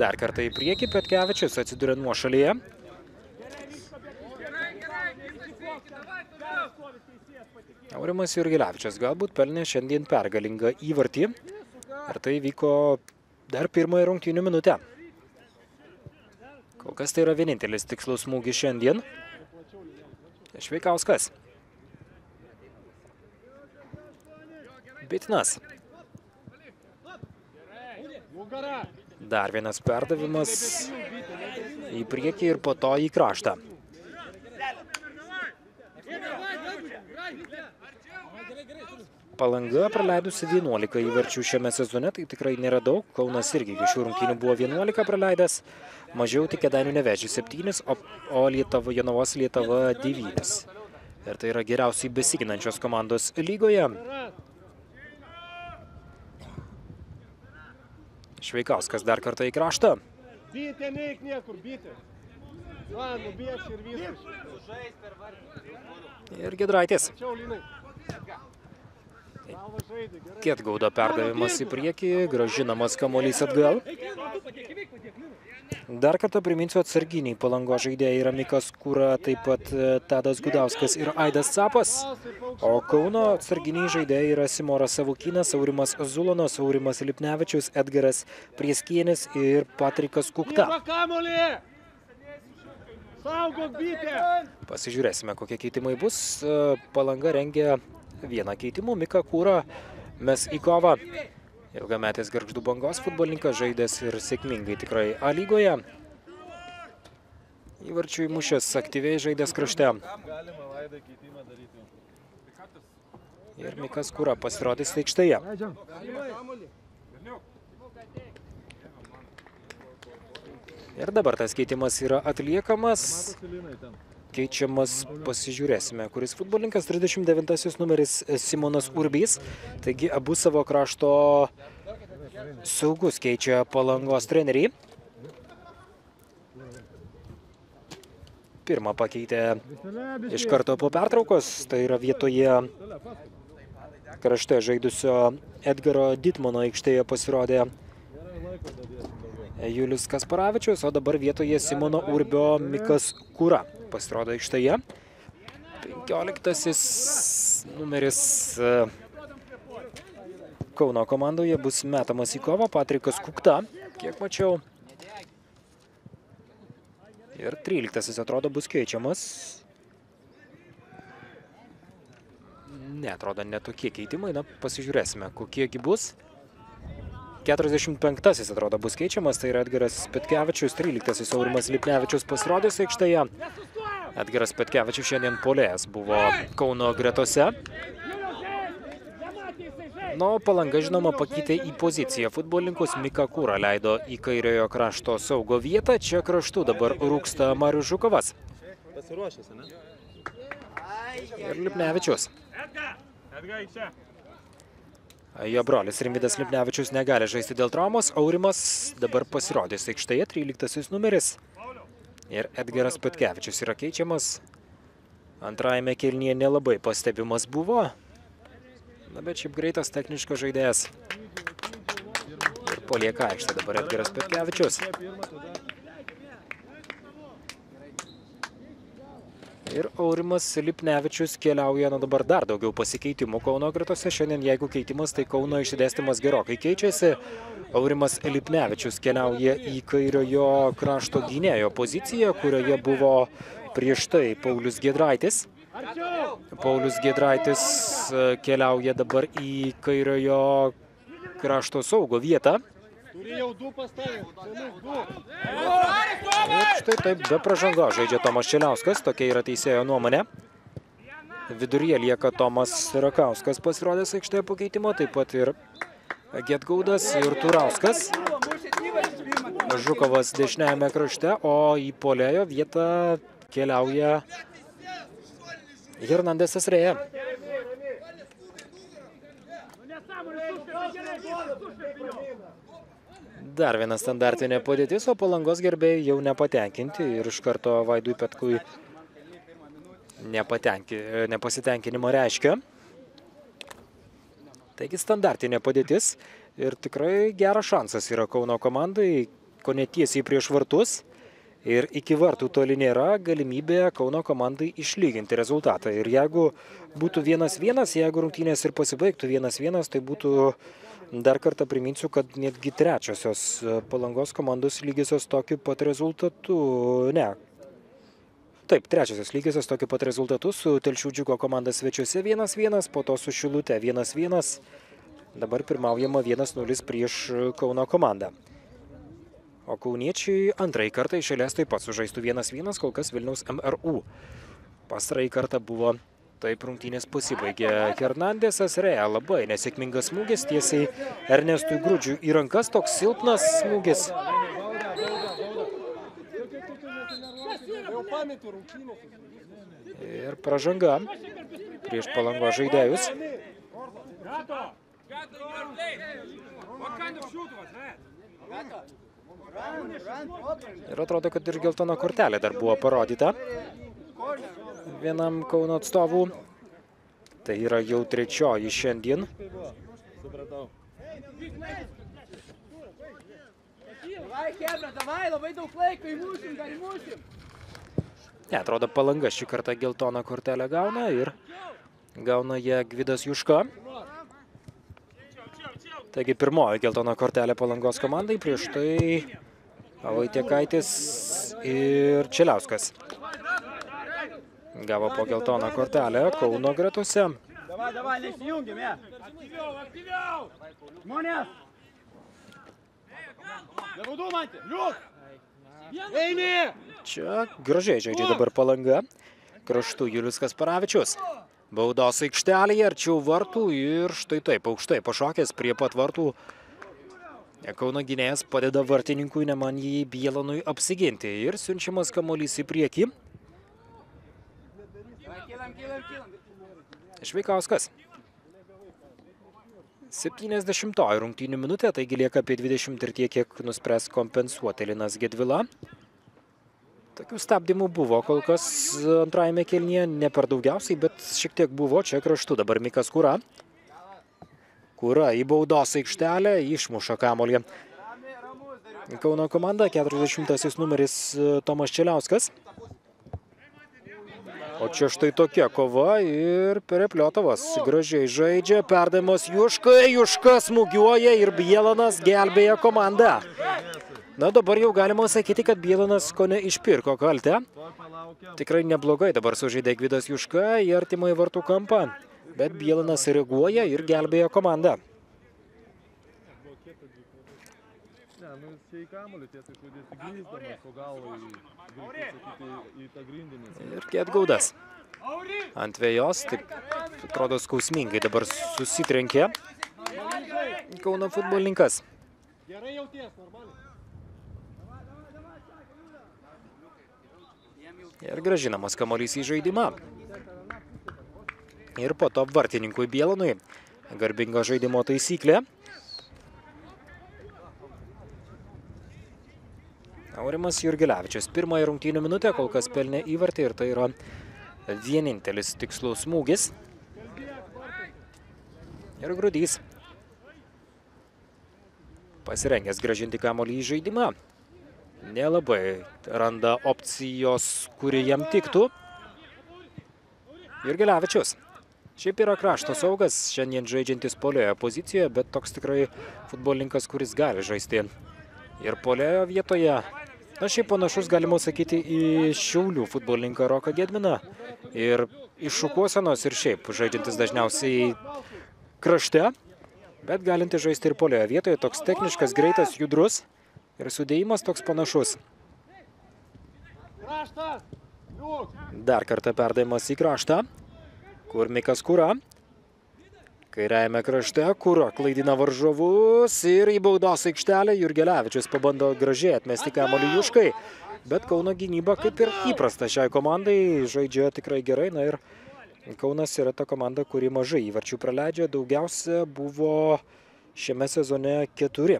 Dar kartą į priekį Petkevičius atsiduria nuošalyje. Aurimas Jurgelevičius galbūt pelnė šiandien pergalingą įvartį. Ar tai vyko dar pirmąją rungtynių minutę. Kol kas tai yra vienintelis tikslus smūgis šiandien. Šveikauskas. Bitinas. Dar vienas perdavimas į priekį ir po to į kraštą. Palanga praleidusi 11 įvarčių šiame sezone, tai tikrai nėra daug. Kaunas irgi iki šių rungtynių buvo 11 praleidęs, mažiau tik Kėdainių Nevėžis 7, o Jonavos Lietuva 9. Ir tai yra geriausiai besiginančios komandos lygoje. Šveikauskas dar kartą į kraštą. Bitė, neik niekur, bitė. Va, nubėgs ir viskas. Ir Giedraitis. Gedgaudo perdavimas į priekį, grąžinamas kamuolys atgal. Dar kartą priminsiu, atsarginiai Palango žaidėjai yra Mikas Kūra, taip pat Tadas Gudauskas ir Aidas Capas. O Kauno atsarginiai žaidėjai yra Simoras Savukynas, Aurimas Zulonas, Aurimas Lipnevičius, Edgaras Prieskienis ir Patrikas Kukta. Pasižiūrėsime, kokie keitimai bus. Palanga rengia vieną keitimų. Mika Kūra mes į kovą. Ilgametis Gargždų Bangos futbolininkas, žaidęs ir sėkmingai tikrai A lygoje. Įvarčių įmušęs aktyviai žaidęs krašte. Ir Mikas Kūra pasirodys aikštėje. Ir dabar tas keitimas yra atliekamas. Keičiamas, pasižiūrėsime, kuris futbolininkas, 39 numeris Simonas Urbys. Taigi abu savo krašto saugus keičia Palangos treneriai. Pirmą pakeitė iš karto po pertraukos, tai yra vietoje krašte žaidusio Edgaro Ditmano aikštėje pasirodė Julius Kasparavičius, o dabar vietoje Simono Urbio Mikas Kūra pasirodo aikštėje. 15 numeris Kauno komandoje bus metamas į kovą, Patrikas Kukta, kiek mačiau. Ir 13 atrodo bus keičiamas. Ne, atrodo netokie keitimai, na pasižiūrėsime, kokiegi bus. 45 atrodo bus keičiamas, tai yra Edgaras Petkevičius, 13 Aurimas Lipnevičius pasirodys aikštėje. Edgaras Petkevičius šiandien puolėjas buvo Kauno gretose. Nu, Palanga, žinoma, pakeitė į poziciją. Futbolininkus Mika Kūra leido į kairiojo krašto saugo vietą. Čia kraštu dabar rūksta Marius Žukovas. Ir Lipnevičius. Jo brolis Rimvydas Lipnevičius negali žaisti dėl traumos. Aurimas dabar pasirodys aikštėje, 13 numeris. Ir Edgaras Petkevičius yra keičiamas. Antrajame kėlinyje nelabai pastebimas buvo. Na, bet šiaip greitas techniškas žaidėjas. Ir palieka aikštę dabar Edgaras Petkevičius. Ir Aurimas Lipnevičius keliauja, na dabar dar daugiau pasikeitimų Kauno gretose. Šiandien, jeigu keitimas, tai Kauno išsidėstymas gerokai keičiasi. Aurimas Lipnevičius keliauja į kairiojo krašto gynėjo poziciją, kurioje buvo prieš tai Paulius Giedraitis. Paulius Giedraitis keliauja dabar į kairiojo krašto saugo vietą. Ir štai taip be pražangos žaidžia Tomas Čeliauskas, tokia yra teisėjo nuomonė. Viduryje lieka Tomas Rakauskas pasirodęs aikštėje po keitimo, taip pat ir Getgaudas ir Turauskas. Žukovas dešiniajame krašte, o į puolėjo vietą keliauja Hernandesas Reja. Dar viena standartinė padėtis, o Palangos gerbėjai jau nepatenkinti ir iš karto Vaidui Petkui nepasitenkinimą reiškia. Taigi standartinė padėtis ir tikrai geras šansas yra Kauno komandai, ko netiesiai prieš vartus. Ir iki vartų toli nėra galimybė Kauno komandai išlyginti rezultatą. Ir jeigu būtų 1-1, jeigu rungtynės ir pasibaigtų 1-1, tai būtų, dar kartą priminsiu, kad netgi trečiosios Palangos komandos lygiosios tokiu pat rezultatu. Ne. Taip, trečiosios lygiosios tokiu pat rezultatu su Telšių Džiugo komanda svečiuose 1-1, po to su Šilute 1-1. Dabar pirmaujama 1-0 prieš Kauno komandą. O kauniečiai antrąjį kartą iš eilės taip pat sužaistų 1-1, kol kas Vilniaus MRU. Pastarąjį kartą buvo taip rungtynės pasibaigė. Hernandesas Reja, labai nesėkmingas smūgis, tiesiai Ernestui Grudžiui į rankas, toks silpnas smūgis. Ir pražanga prieš Palangos žaidėjus. Ir atrodo, kad ir geltona kortelė dar buvo parodyta vienam Kauno atstovų. Tai yra jau trečioji šiandien. Ne, atrodo, Palanga šį kartą geltoną kortelę gauna ir gauna ją Gvidas Juška. Taigi pirmoji geltona kortelė Palangos komandai, prieš tai Vaitiekaitis ir Čeliauskas. Gavo po geltoną kortelę Kauno gretose. Čia gražiai žaidžia dabar Palanga. Kraštu Julius Kasparavičius. Baudos aikštelėje arčiau vartų ir štai taip aukštai pašokęs prie pat vartų. Kauno gynėjas padeda vartininkui Nemanjai Bielanui apsiginti ir siunčiamas kamuolys į priekį. Šveikauskas. 70-oji rungtynių minutė, taigi lieka apie 20 ir tiek, kiek nuspręs kompensuoti Linas Gedvila. Tokių stabdymų buvo kol kas antrajame kėlinyje, ne per daugiausiai, bet šiek tiek buvo. Čia kraštu dabar Mikas Kūra. Kūra į baudos aikštelę, išmuša kamuolį. Kauno komanda, 40-asis numeris Tomas Čeliauskas. O čia štai tokia kova ir Perepliotovas gražiai žaidžia, perdavimas Juškai, Juška smūgiuoja ir Bielanas gelbėja komandą. Na, dabar jau galima sakyti, kad Bielanas kone išpirko kaltę. Tikrai neblogai dabar sužaidė Gvidas Juška į artimąjį vartų kampą, bet Bielanas reaguoja ir gelbėja komandą. Ne, nu jis čia į kamuolį tiesiai šaudėsi grįždamas, o galva į tą grindinį. Ir Gedgaudas. Ant vėjos, taip atrodo skausmingai dabar susitrenkė Kauno futbolininkas. Gerai jauties, normaliai. Ir grąžinamas kamuolys į žaidimą. Ir po to vartininkui Bielanui. Garbingo žaidimo taisyklė. Aurimas Jurgelevičius pirmąją rungtynių minutę kol kas pelnė įvartį ir tai yra vienintelis tikslus smūgis. Ir Grudys pasirengęs grąžinti kamuolį į žaidimą. Nelabai randa opcijos, kuri jam tiktų. Jurgelevičius. Šiaip yra krašto saugas, šiandien žaidžiantis puolėjo pozicijoje, bet toks tikrai futbolininkas, kuris gali žaisti ir puolėjo vietoje. Na, šiaip panašus galima sakyti į Šiaulių futbolininką Roką Gedminą. Ir iš šukuosenos ir šiaip žaidžiantis dažniausiai krašte, bet galinti žaisti ir puolėjo vietoje. Toks techniškas, greitas, judrus ir sudėjimas toks panašus. Dar kartą perdavimas į kraštą, kur Mikas Kura. Kairiajame krašte Kura klaidina varžovus ir į baudos aikštelę Jurgelevičius pabando gražiai atmesti kamuolį Juškai. Bet Kauno gynyba, kaip ir įprasta šiai komandai, žaidžia tikrai gerai. Na ir Kaunas yra ta komanda, kuri mažai įvarčių praleidžia. Daugiausia buvo šiame sezone 4.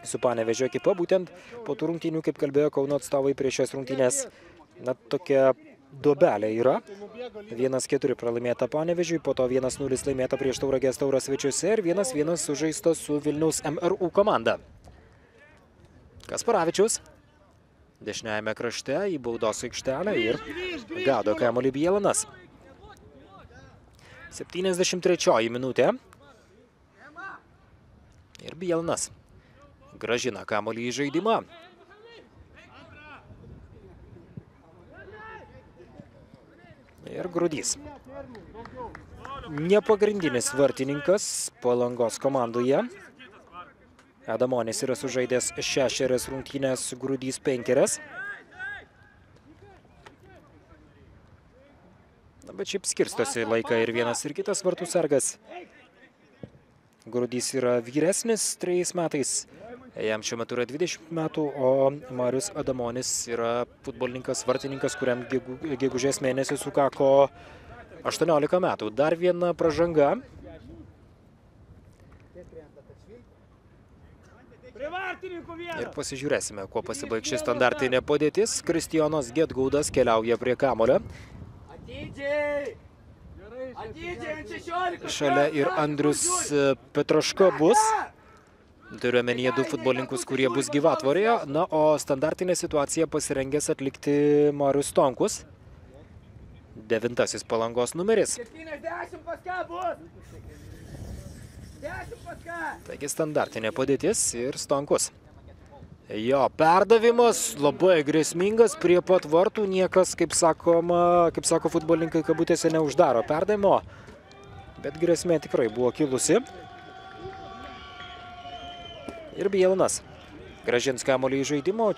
Su Panevėžio ekipa, būtent po tų rungtynių, kaip kalbėjo Kauno atstovai prieš šias rungtynės, na, tokia duobelė yra. 1-4 pralaimėta Panevėžiui, po to 1-0 laimėta prieš Tauragės Taurą svečiuose ir 1-1 sužaista su Vilniaus MRU komanda. Kasparavičius dešiniajame krašte į baudos aikštelę ir gaudo kamuolį Bielanas. 73 minutė. Ir Bielanas grąžina kamuolį į žaidimą. Ir Grudys. Nepagrindinis vartininkas Palangos komandoje. Adamonis yra sužaidęs 6 rungtynės, Grudys 5. Na, bet šiaip skirstosi laiką ir vienas ir kitas vartų sargas. Grudys yra vyresnis 3 metais. Jam šiuo metu yra 20 metų, o Marius Adamonis yra futbolininkas, vartininkas, kuriam gegužės mėnesį sukako 18 metų. Dar viena pražanga. Ir pasižiūrėsime, kuo pasibaigs ši standartinė padėtis. Kristijonas Gedgaudas keliauja prie kamulio. Šalia ir Andrius Petraško bus. Turiu omenyje 2 futbolininkus, kurie bus gyvatvorėje. Na, o standartinė situacija pasirengęs atlikti Marius Stonkus. 9 Palangos numeris. Taigi standartinė padėtis ir Stonkus. Jo, perdavimas labai grėsmingas prie pat vartų. Niekas, kaip sako futbolininkai, kabutėse neuždaro perdavimo. Bet grėsmė tikrai buvo kilusi. Ir Bielanas grąžins kamuolį į žaidimą, o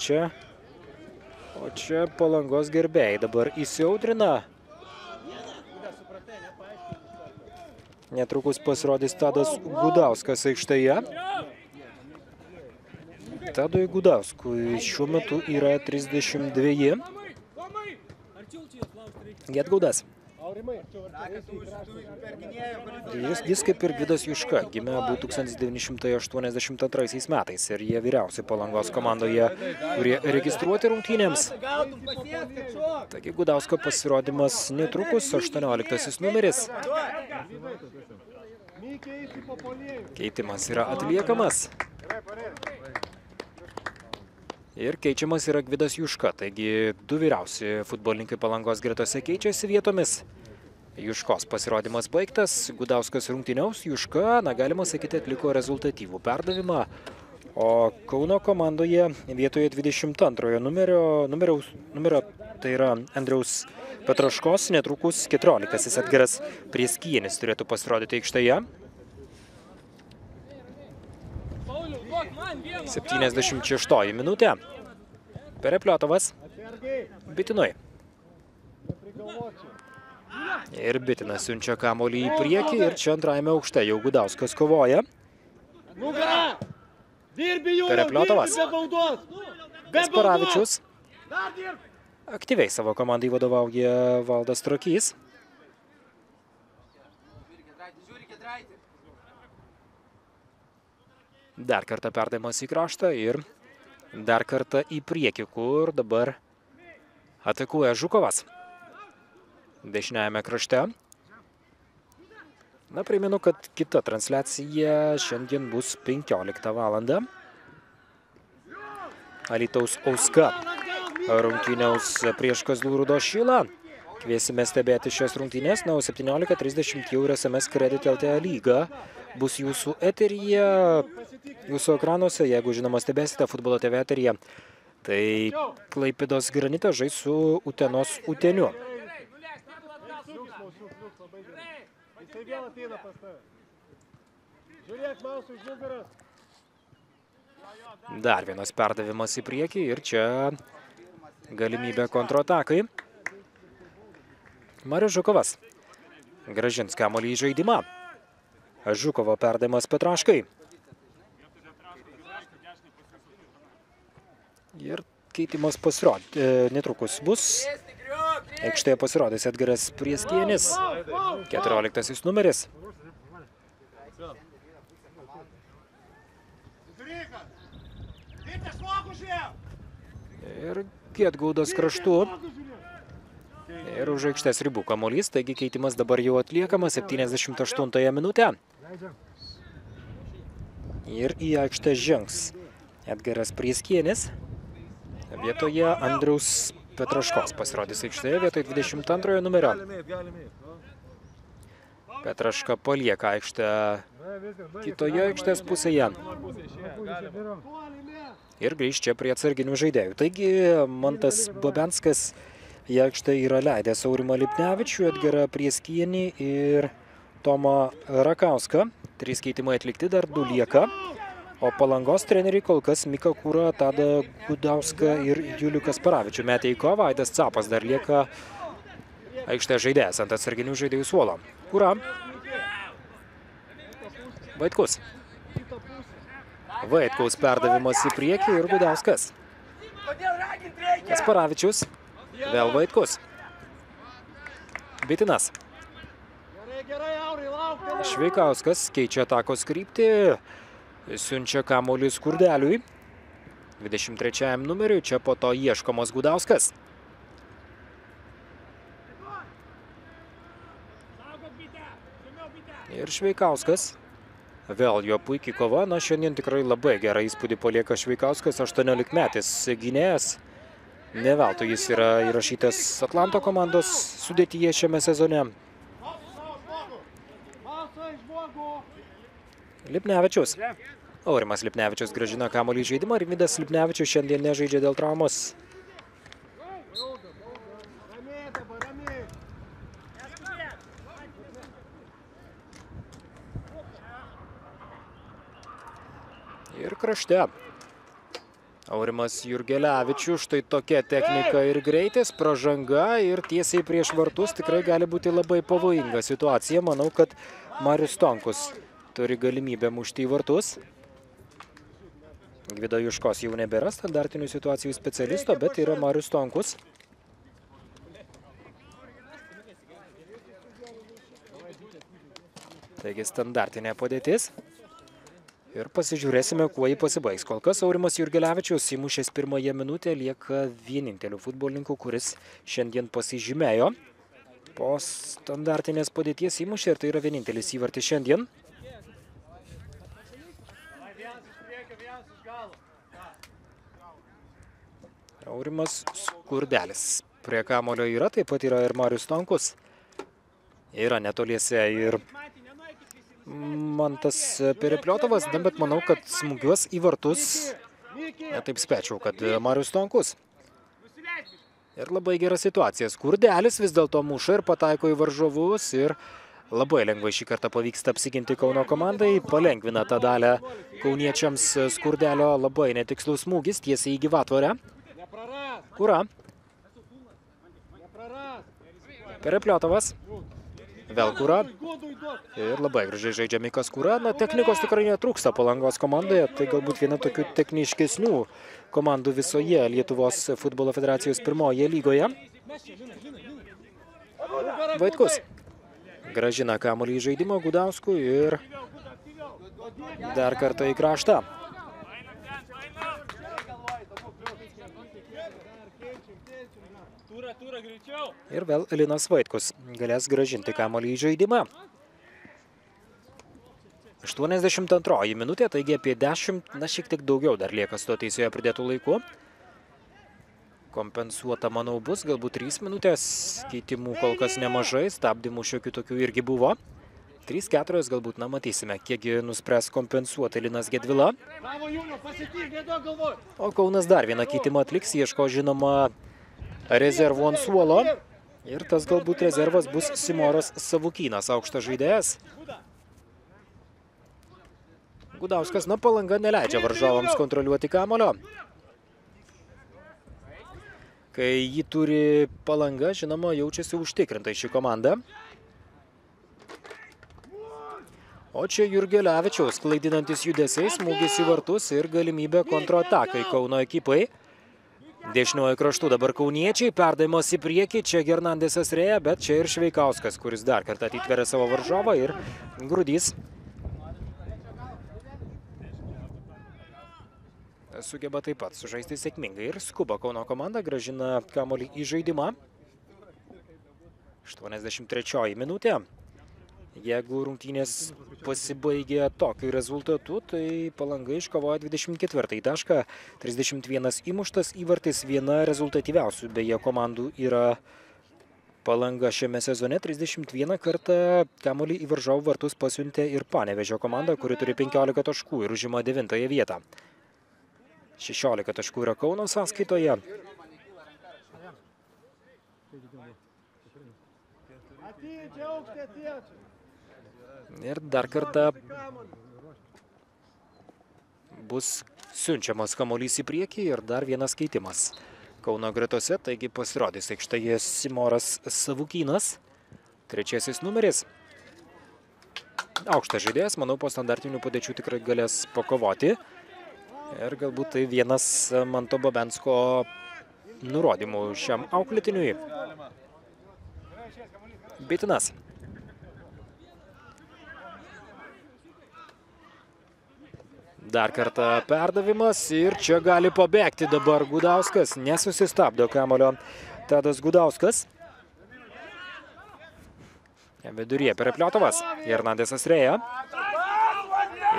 čia Palangos gerbėjai dabar įsiaudrina. Netrukus pasirodys Tadas Gudauskas aikštėje. Tadui Gudauskui šiuo metu yra 32. Gedgaudas. Jis kaip ir Gvidas Juška gimė 1982 metais ir jie vyriausi Palangos komandoje, kurie registruoti rungtynėms. Taigi Gudausko pasirodymas netrukus, 18 numeris. Keitimas yra atliekamas. Ir keičiamas yra Gvidas Juška, taigi 2 vyriausi futbolininkai Palangos gretose keičiasi vietomis. Juškos pasirodymas baigtas, Gudauskas rungtyniaus, Juška, na, galima sakyti, atliko rezultatyvų perdavimą, o Kauno komandoje vietoje 22 numerio, tai yra Andriaus Petraškos, netrukus 14 Edgaras Prieskienis turėtų pasirodyti aikštėje. 76 minutė. Perepliotovas. Bitinui. Ir Bitinas siunčia kamuolį į priekį ir čia antrajame aukšte jau Gudauskas kovoja. Perepliotovas. Kasparavičius. Aktyviai savo komandai vadovauja Valdas Trakys. Dar kartą perdavimas į kraštą ir dar kartą į priekį, kur dabar atakuoja Žukovas. Dešiniajame krašte. Na, primenu, kad kita transliacija šiandien bus 15 valandą. Alytaus Auska rungtyniaus prieš Kazlų Rūdos Šilą. Kviesime stebėti šias rungtynės. Na, 17:30 jau ir SMS Credit LT lyga bus jūsų eteryje, jūsų ekranuose, jeigu žinoma stebėsite Futbolo TV eteryje. Tai Klaipėdos Granitas žais su Utenos Uteniu. Dar vienas perdavimas į priekį ir čia galimybė kontratakai. Marius Žukovas grąžins kamuolį į žaidimą. Žukovo perdavimas Petraškai. Ir keitimas netrukus bus. Aikštėje pasirodys Edgaras Prieskienis, 14 numeris. Ir Giedgaudas kraštu. Ir už aikštės ribų kamuolys, taigi keitimas dabar jau atliekamas 78 minutę. Ir į aikštę žengs Edgaras Prieskienis. Vietoje Andriaus Petraškos pasirodys aikštėje vietoj 22 numerio. Petraška palieka aikštę kitoje aikštės pusėje. Ir grįž čia prie atsarginių žaidėjų. Taigi Mantas Babenskas į aikštę yra leidęs Aurimą Lipnevičių, Edgarą Prieskienį ir Tomą Rakauską. 3 keitimai atlikti, dar 2 lieka. O Palangos treneriai kol kas Mika Kūrą, Tadą Gudauską ir Julių Kasparavičių metė į kovą. Aidas Capas dar lieka aikštė žaidėjas ant atsarginių žaidėjų suolo. Kūra. Vaitkus. Vaitkaus perdavimas į priekį ir Gudauskas. Kasparavičius. Vėl Vaitkus. Bitinas. Šveikauskas keičia atakos kryptį. Siunčia kamuolį Skurdeliui. 23 numeriui, čia po to ieškomas Gudauskas. Ir Šveikauskas. Vėl jo puikiai kova. Na, šiandien tikrai labai gerą įspūdį palieka Šveikauskas, 18-metis gynėjas. Ne veltui jis yra įrašytas Atlanto komandos sudėtyje šiame sezone. Lipnevičius. Aurimas Lipnevičius grąžina kamuolį į žaidimą. Rimvydas Lipnevičius šiandien nežaidžia dėl traumos. Ir krašte. Aurimas Jurgelevičius. Štai tokia technika ir greitis, pražanga ir tiesiai prieš vartus tikrai gali būti labai pavojinga situacija. Manau, kad Marius Tonkus turi galimybę mušti į vartus. Gvido Juškos jau nebėra standartinių situacijų specialisto, bet yra Marius Tonkus. Taigi standartinė padėtis. Ir pasižiūrėsime, kuo jį pasibaigs. Kol kas Aurimas Jurgelevičius įmušęs pirmąją minutę lieka vieninteliu futbolininku, kuris šiandien pasižymėjo. Po standartinės padėties įmušė ir tai yra vienintelis įvartis šiandien. Aurimas Skurdelis prie kamuolio yra, taip pat yra ir Marius Tonkus. Yra netoliese ir Mantas Perepliotovas, bet manau, kad smūgiuos į vartus, taip spėčiau, kad Marius Tonkus. Ir labai gera situacija. Skurdelis vis dėlto muša ir pataiko į varžovus ir Labai lengvai šį kartą pavyksta apsiginti Kauno komandai, palengvina tą dalę kauniečiams Skurdelio labai netikslus smūgis, tiesiai į gyvatvorę. Kura. Perepliotovas. Vėl Kura. Ir labai gražiai žaidžia Mikas Kura. Na, technikos tikrai netrūksta Palangos komandoje, tai galbūt viena tokių techniškesnių komandų visoje Lietuvos futbolo federacijos pirmoje lygoje. Vaitkus. Gražina kamuolį į žaidimą Gudauskui ir dar kartą į kraštą. Ir vėl Linas Vaitkus galės grąžinti kamuolį į žaidimą. 82 minutė, taigi apie 10, na šiek tiek daugiau dar lieka su to teisėjo pridėtų laiku. Kompensuota, manau, bus, galbūt 3 minutės, keitimų kol kas nemažai, stabdymų šiokių tokių irgi buvo. 3-4 galbūt, na, matysime, kiekgi nuspręs kompensuoti Linas Gedvila. O Kaunas dar vieną keitimą atliks, ieško žinoma rezervų ant suolo. Ir tas galbūt rezervas bus Simoras Savukynas, aukštas žaidėjas. Gudauskas, na, Palanga neleidžia varžovams kontroliuoti kamuolio. Kai jį turi Palanga, žinoma, jaučiasi užtikrintai ši komanda. O čia Jurgelevičiaus klaidinantis judesiais, smūgis į vartus ir galimybė kontratakai Kauno ekipai. Dešiniuoju kraštu dabar kauniečiai, perdavimas į priekį, čia Hernandesas Rėja, bet čia ir Šveikauskas, kuris dar kartą atitveria savo varžovą ir Grudys sugeba taip pat sužaisti sėkmingai ir skuba Kauno komanda, grąžina kamuolį į žaidimą. 83 minutė. Jeigu rungtynės pasibaigė tokiu rezultatu, tai Palanga iškovojo 24 tašką, 31 įmuštas įvartis, viena rezultatyviausių beje komandų yra Palanga šiame sezone. 31 kartą kamuolį į varžovų vartus pasiuntė ir Panevėžio komanda, kuri turi 15 taškų ir užima 9 vietą. 16 taškų yra Kauno sąskaitoje. Ir dar kartą bus siunčiamas kamuolys į priekį ir dar vienas keitimas Kauno gretose, taigi pasirodys aikštėje Simoras Savukynas, trečiasis numeris. Aukštas žaidėjas, manau, po standartinių padėčių tikrai galės pakovoti. Ir galbūt tai vienas Manto Babensko nurodymų šiam auklėtiniui. Bitinas. Dar kartą perdavimas ir čia gali pabėgti dabar Gudauskas. Nesusistabdo kamuolio Tadas Gudauskas. Viduryje Perepliotovas. Hernandesas Rėja.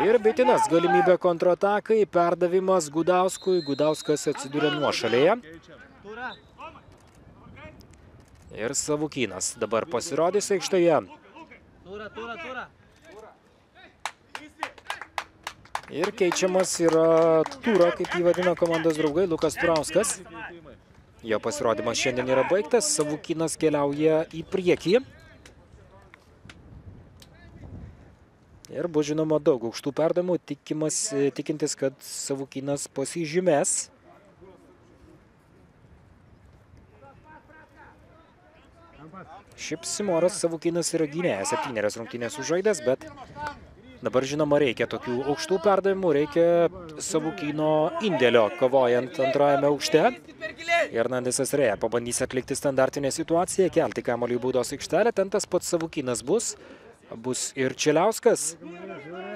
Ir Bitinas, galimybė kontratakai, perdavimas Gudauskui, Gudauskas atsidūrė nuošalėje. Ir Savukynas dabar pasirodys aikštėje. Ir keičiamas yra Tūra, kaip jį vadina komandos draugai, Lukas Turauskas. Jo pasirodymas šiandien yra baigtas, Savukynas keliauja į priekį. Ir bus žinoma daug aukštų perdavimų, tikintis, kad Savukynas pasižymės. Šiaip Simoras Savukynas yra gynėjas, 7 rungtynės sužaidęs, bet dabar žinoma reikia tokių aukštų perdavimų, reikia Savukyno indėlio kovojant antrajame aukšte. Hernandesas Rėja pabandys atlikti standartinę situaciją, kelti kamuolį į baudos aikštelę, ten tas pats Savukynas bus ir Čeliauskas.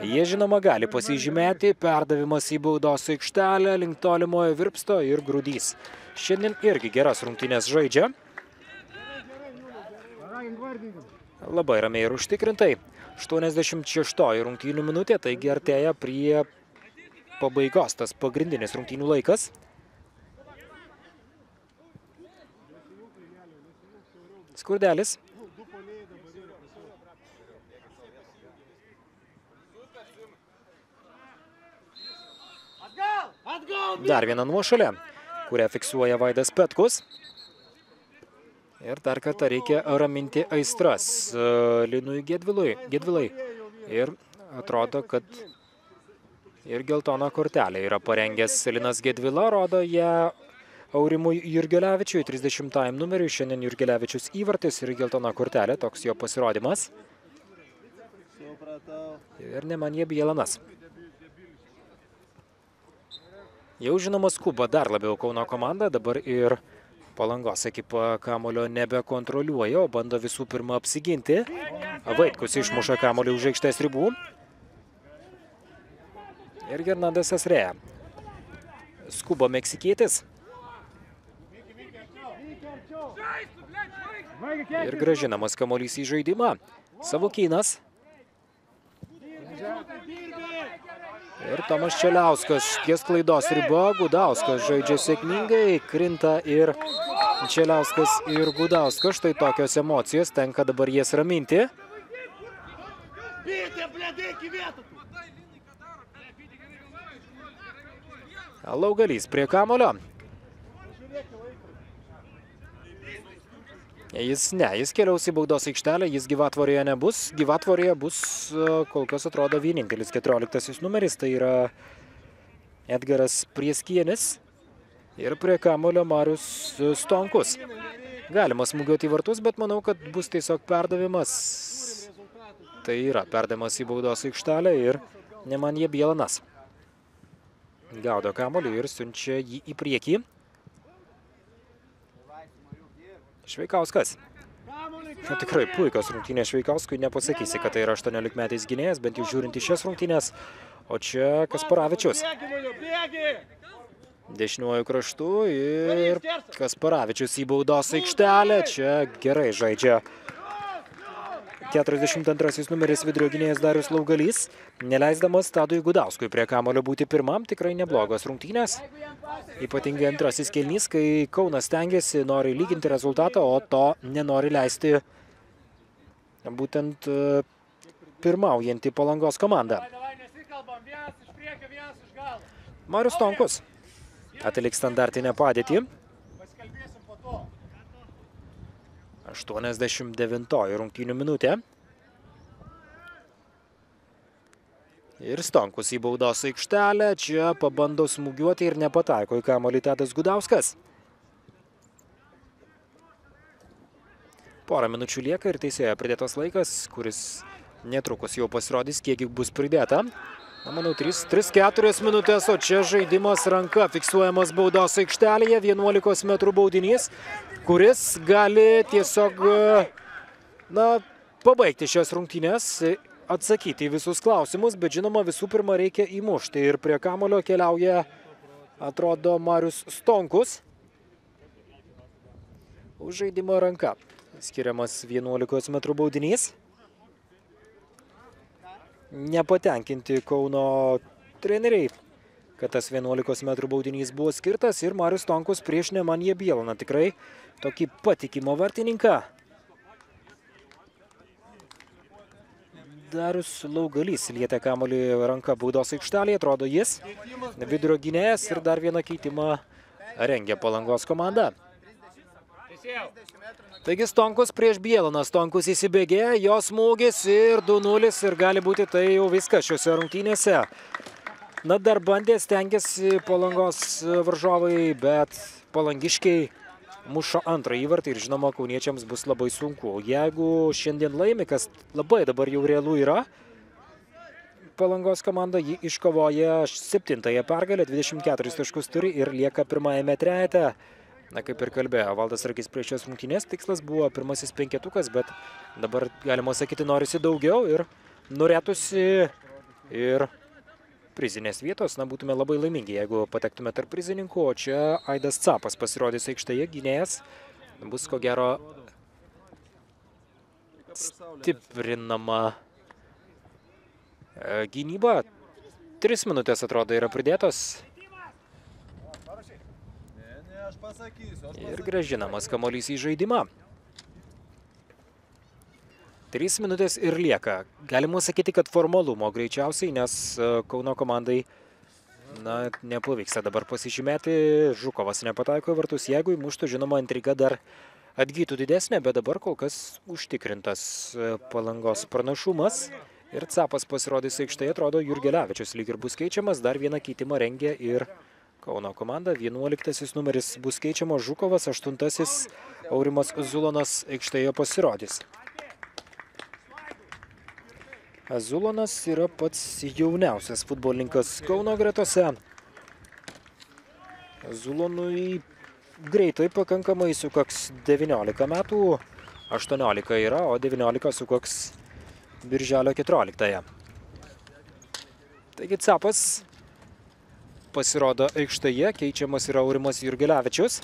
Jie žinoma gali pasižymėti, perdavimas į baudos aikštelę, link tolimojo virpsto ir Grudys. Šiandien irgi geras rungtynės žaidžia. Labai ramiai ir užtikrintai. 86 rungtynių minutė, taigi artėja prie pabaigos tas pagrindinis rungtynių laikas. Skurdelis. Dar viena nuošalė, kurią fiksuoja Vaidas Petkus. Ir dar kartą reikia raminti aistras Linui Gedvilai. Ir atrodo, kad ir geltoną kortelę yra parengęs Linas Gedvila, rodo ją Aurimui Jurgelevičiui, 30-ajam numeriui. Šiandien Jurgelevičius įvartis ir geltona kortelė, toks jo pasirodymas. Ir Nemanja Bielanas. Jau žinoma skuba dar labiau Kauno komanda, dabar ir Palangos ekipa kamuolio nebekontroliuoja, o bando visų pirma apsiginti. Vaitkus išmuša kamuolį už aikštės ribų. Ir Hernandas Asrėja. Skuba meksikietis. Ir grąžinamas kamuolys į žaidimą. Savukynas. Ir Tomas Čeliauskas ties klaidos riba. Gudauskas žaidžia sėkmingai. Krinta ir Čeliauskas ir Gudauskas. Štai tokios emocijos. Tenka dabar jas raminti. Laugalys prie kamulio. Jis keliaus į baudos aikštelę, jis Gyvatvorėje nebus. Gyvatvorėje bus, kol kas atrodo, vienintelis 14 numeris, tai yra Edgaras Prieskienis ir prie kamulio Marius Stonkus. Galima smūgiuoti į vartus, bet manau, kad bus tiesiog perdavimas. Tai yra perdavimas į baudos aikštelę ir Nemanja Bielanas. Gaudo kamuolį ir siunčia jį į priekį. Šveikauskas. Tikrai puikios rungtynės Šveikauskui, nepasakysi, kad tai yra 18-metis gynėjas, bent jau žiūrint į šias rungtynės. O čia Kasparavičius. Dešiniuoju kraštu ir Kasparavičius į baudos aikštelę. Čia gerai žaidžia 42 numeris vidurio gynėjas Darius Laugalys, neleisdamas Tadui Gudauskui prie kamulio būti pirmam. Tikrai neblogos rungtynės. Ypatingai antrasis kėlinys, kai Kaunas stengiasi, nori lyginti rezultatą, o to nenori leisti būtent pirmaujantį Palangos komandą. Marius Stonkus atliks standartinę padėtį. 89 rungtynių minutė. Ir Stonkus į baudos aikštelę. Čia pabando smūgiuoti ir nepataiko į kamuolį Tadas Gudauskas. Porą minučių lieka ir teisėjo pridėtas laikas, kuris netrukus jau pasirodys, kiek bus pridėta. Manau, 3-4 minutės, o čia žaidimas ranka fiksuojamas baudos aikštelėje. 11 metrų baudinys, kuris gali tiesiog pabaigti šias rungtynės, atsakyti į visus klausimus, bet žinoma, visų pirma reikia įmušti. Ir prie kamulio keliauja, atrodo, Marius Stonkus. Už žaidimo ranka skiriamas 11 metrų baudinys. Nepatenkinti Kauno treneriai, kad tas 11 metrų baudinys buvo skirtas, ir Marius Stonkus prieš Nemanją Bielaną. Tikrai tokį patikimo vartininką. Darius Laugalys lietė kamuolį ranką baudos aikštelėje, atrodo jis. Vidurio gynėjas ir dar vieną keitimą rengia Palangos komanda. Taigi Stonkus prieš Bielaną. Stonkus įsibėgė, jo smūgis ir 2-0 ir gali būti tai jau viskas šiuose rungtynėse. Dar bandė, stengiasi Palangos varžovai, bet palangiškiai mušo antrą įvartį ir žinoma, kauniečiams bus labai sunku. Jeigu šiandien laimi, kas labai dabar jau realu yra, Palangos komanda jį iškovoja 7-ąją pergalę, 24 taškus turi ir lieka pirmajame trejete. Kaip ir kalbėjo Valdas Rakys prieš šias rungtynės, tikslas buvo pirmasis penketukas, bet dabar, galima sakyti, norisi daugiau ir norėtųsi ir prizinės vietos. Būtume labai laimingi, jeigu patektume tarp prizininkų, o čia Aidas Capas pasirodys aikštėje, gynėjas. Bus ko gero stiprinama gynyba. 3 minutės atrodo yra pridėtos. Ir grąžinamas kamuolys į žaidimą. 3 minutės ir lieka. Galima sakyti, kad formalumo greičiausiai, nes Kauno komandai nepavyksta dabar pasižymėti. Žukovas nepataiko į vartus. Jeigu įmuštų, žinoma, intriga dar atgytų didesnė, bet dabar kol kas užtikrintas Palangos pranašumas. Ir Capas pasirodys aikštėje, atrodo, Jurgelevičius lyg ir bus keičiamas. Dar vieną keitimą rengia ir Kauno komanda. 11 numeris bus keičiamas Žukovas, 8 Aurimas Zulonas aikštėje pasirodys. Zulonas yra pats jauniausias futbolininkas Kauno gretose. Zulonui greitai pakankamai sukaks 19 metų, 18 yra, o 19 sukaks birželio 14. Taigi Capas pasirodo aikštėje, keičiamas yra Aurimas Jurgelevičius.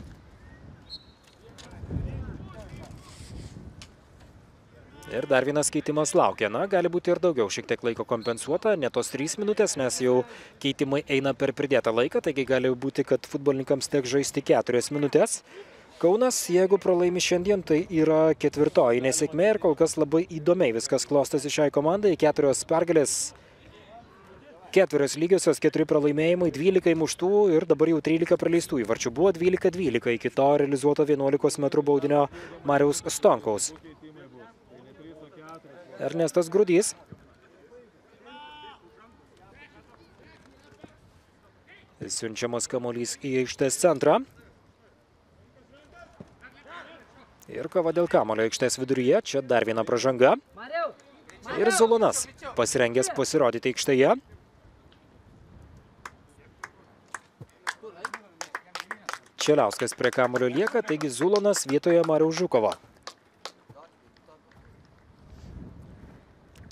Ir dar vienas keitimas laukia. Na, gali būti ir daugiau šiek tiek laiko kompensuota, ne tos 3 minutės, nes jau keitimai eina per pridėtą laiką, taigi gali būti, kad futbolininkams tek žaisti 4 minutės. Kaunas, jeigu pralaimi šiandien, tai yra 4. nesėkmė ir kol kas labai įdomiai viskas klostosi šiai komandai. 4 pergalės, 4 lygiosios, 4 pralaimėjimai, 12 muštų ir dabar jau 13 praleistų įvarčių. Buvo 12-12 iki to realizuoto 11 metrų baudinio Mariaus Stonkaus. Ernestas Grudys. Siunčiamas kamuolys į aikštės centrą. Ir kova dėl kamuolio aikštės viduryje. Čia dar viena pražanga. Ir Zulonas pasirengęs pasirodyti aikštėje. Čeliauskas prie kamuolio lieka, taigi Zulonas vietoje Mariaus Žukovo.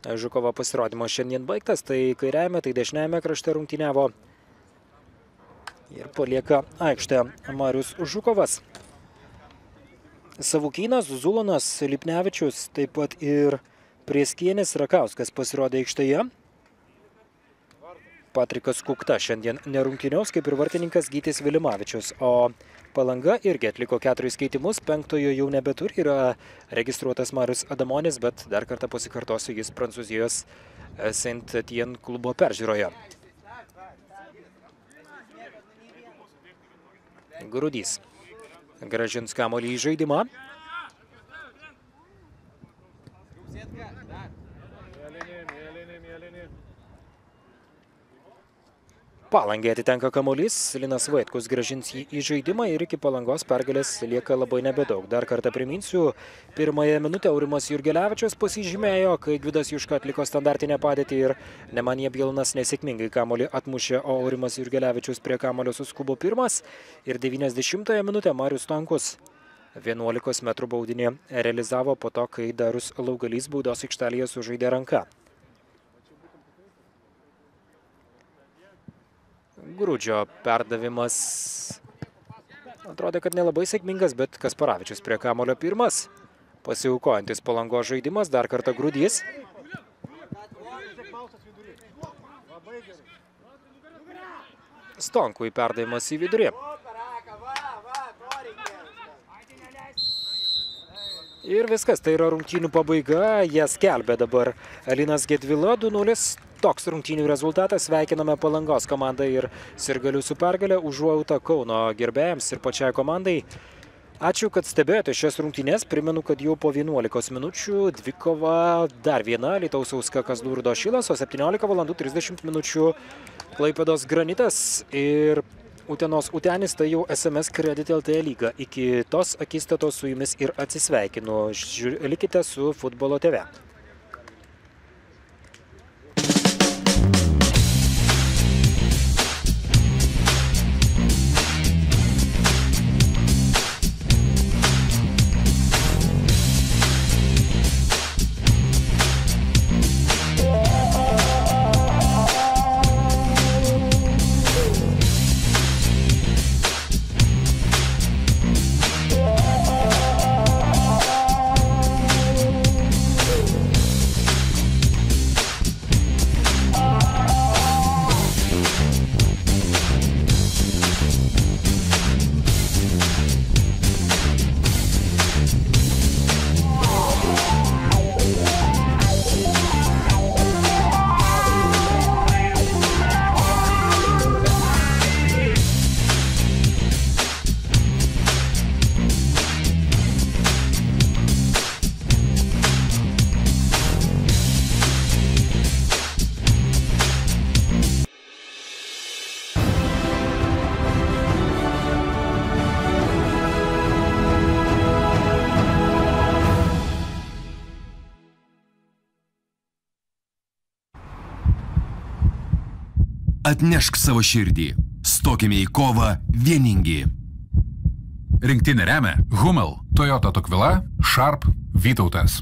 Žukovo pasirodymas šiandien baigtas, tai kairiajame, tai dešiniajame krašte rungtyniavo ir palieka aikštę Marius Žukovas. Savukynas, Zulonas, Lipnevičius, taip pat ir Prieskienis, Rakauskas pasirodė aikštėje. Patrikas Kukta šiandien nerungtyniaus, kaip ir vartininkas Gytis Vilimavičius, o Palanga irgi atliko 4 keitimus, 5-ojo jau nebeturi, yra registruotas Marius Adamonis, bet dar kartą pasikartosiu, jis Prancūzijos Saint-Étienne klubo peržiūroje. Grudys grąžins kamuolį į žaidimą. Palangai atitenka kamuolys, Linas Vaitkus grąžins jį į žaidimą ir iki Palangos pergalės lieka labai nebedaug. Dar kartą priminsiu, pirmąją minutę Aurimas Jurgelevičius pasižymėjo, kai Gvidas Juška atliko standartinę padėtį ir Nemanija Bielnas nesėkmingai kamuolį atmušė, o Aurimas Jurgelevičius prie kamuolio suskubo pirmas. Ir 90-ąją minutę Marius Stankus 11 metrų baudinį realizavo po to, kai Darius Laugalys baudos aikštelėje sužaidė ranka. Grudžio perdavimas atrodė, kad nelabai sėkmingas, bet Kasparavičius prie kamuolio pirmas. Pasiaukojantis Palangos žaidimas, dar kartą Grudys. Stonkui perdavimas į vidurį. Ir viskas, tai yra rungtynių pabaiga, jie skelbia dabar Linas Gedvila 2-0. Toks rungtynių rezultatas, sveikiname Palangos komandą ir sirgalių su pergalė, užuojauta Kauno gerbėjams ir pačiai komandai. Ačiū, kad stebėjote šias rungtynės, primenu, kad jau po 11 minučių dvikova dar viena Alytaus Auska Kazlų Rūdos Šilas, o 17:30 Klaipėdos Granitas ir Utenos Utenis, tai jau SMS Credit LT lyga. Iki tos akistatos su jumis ir atsisveikinu. Likite su Futbolo TV. Atnešk savo širdį. Stokime į kovą vieningi. Rinktinė remia Hummel, Toyota Tokvila, Sharp, Vytautas.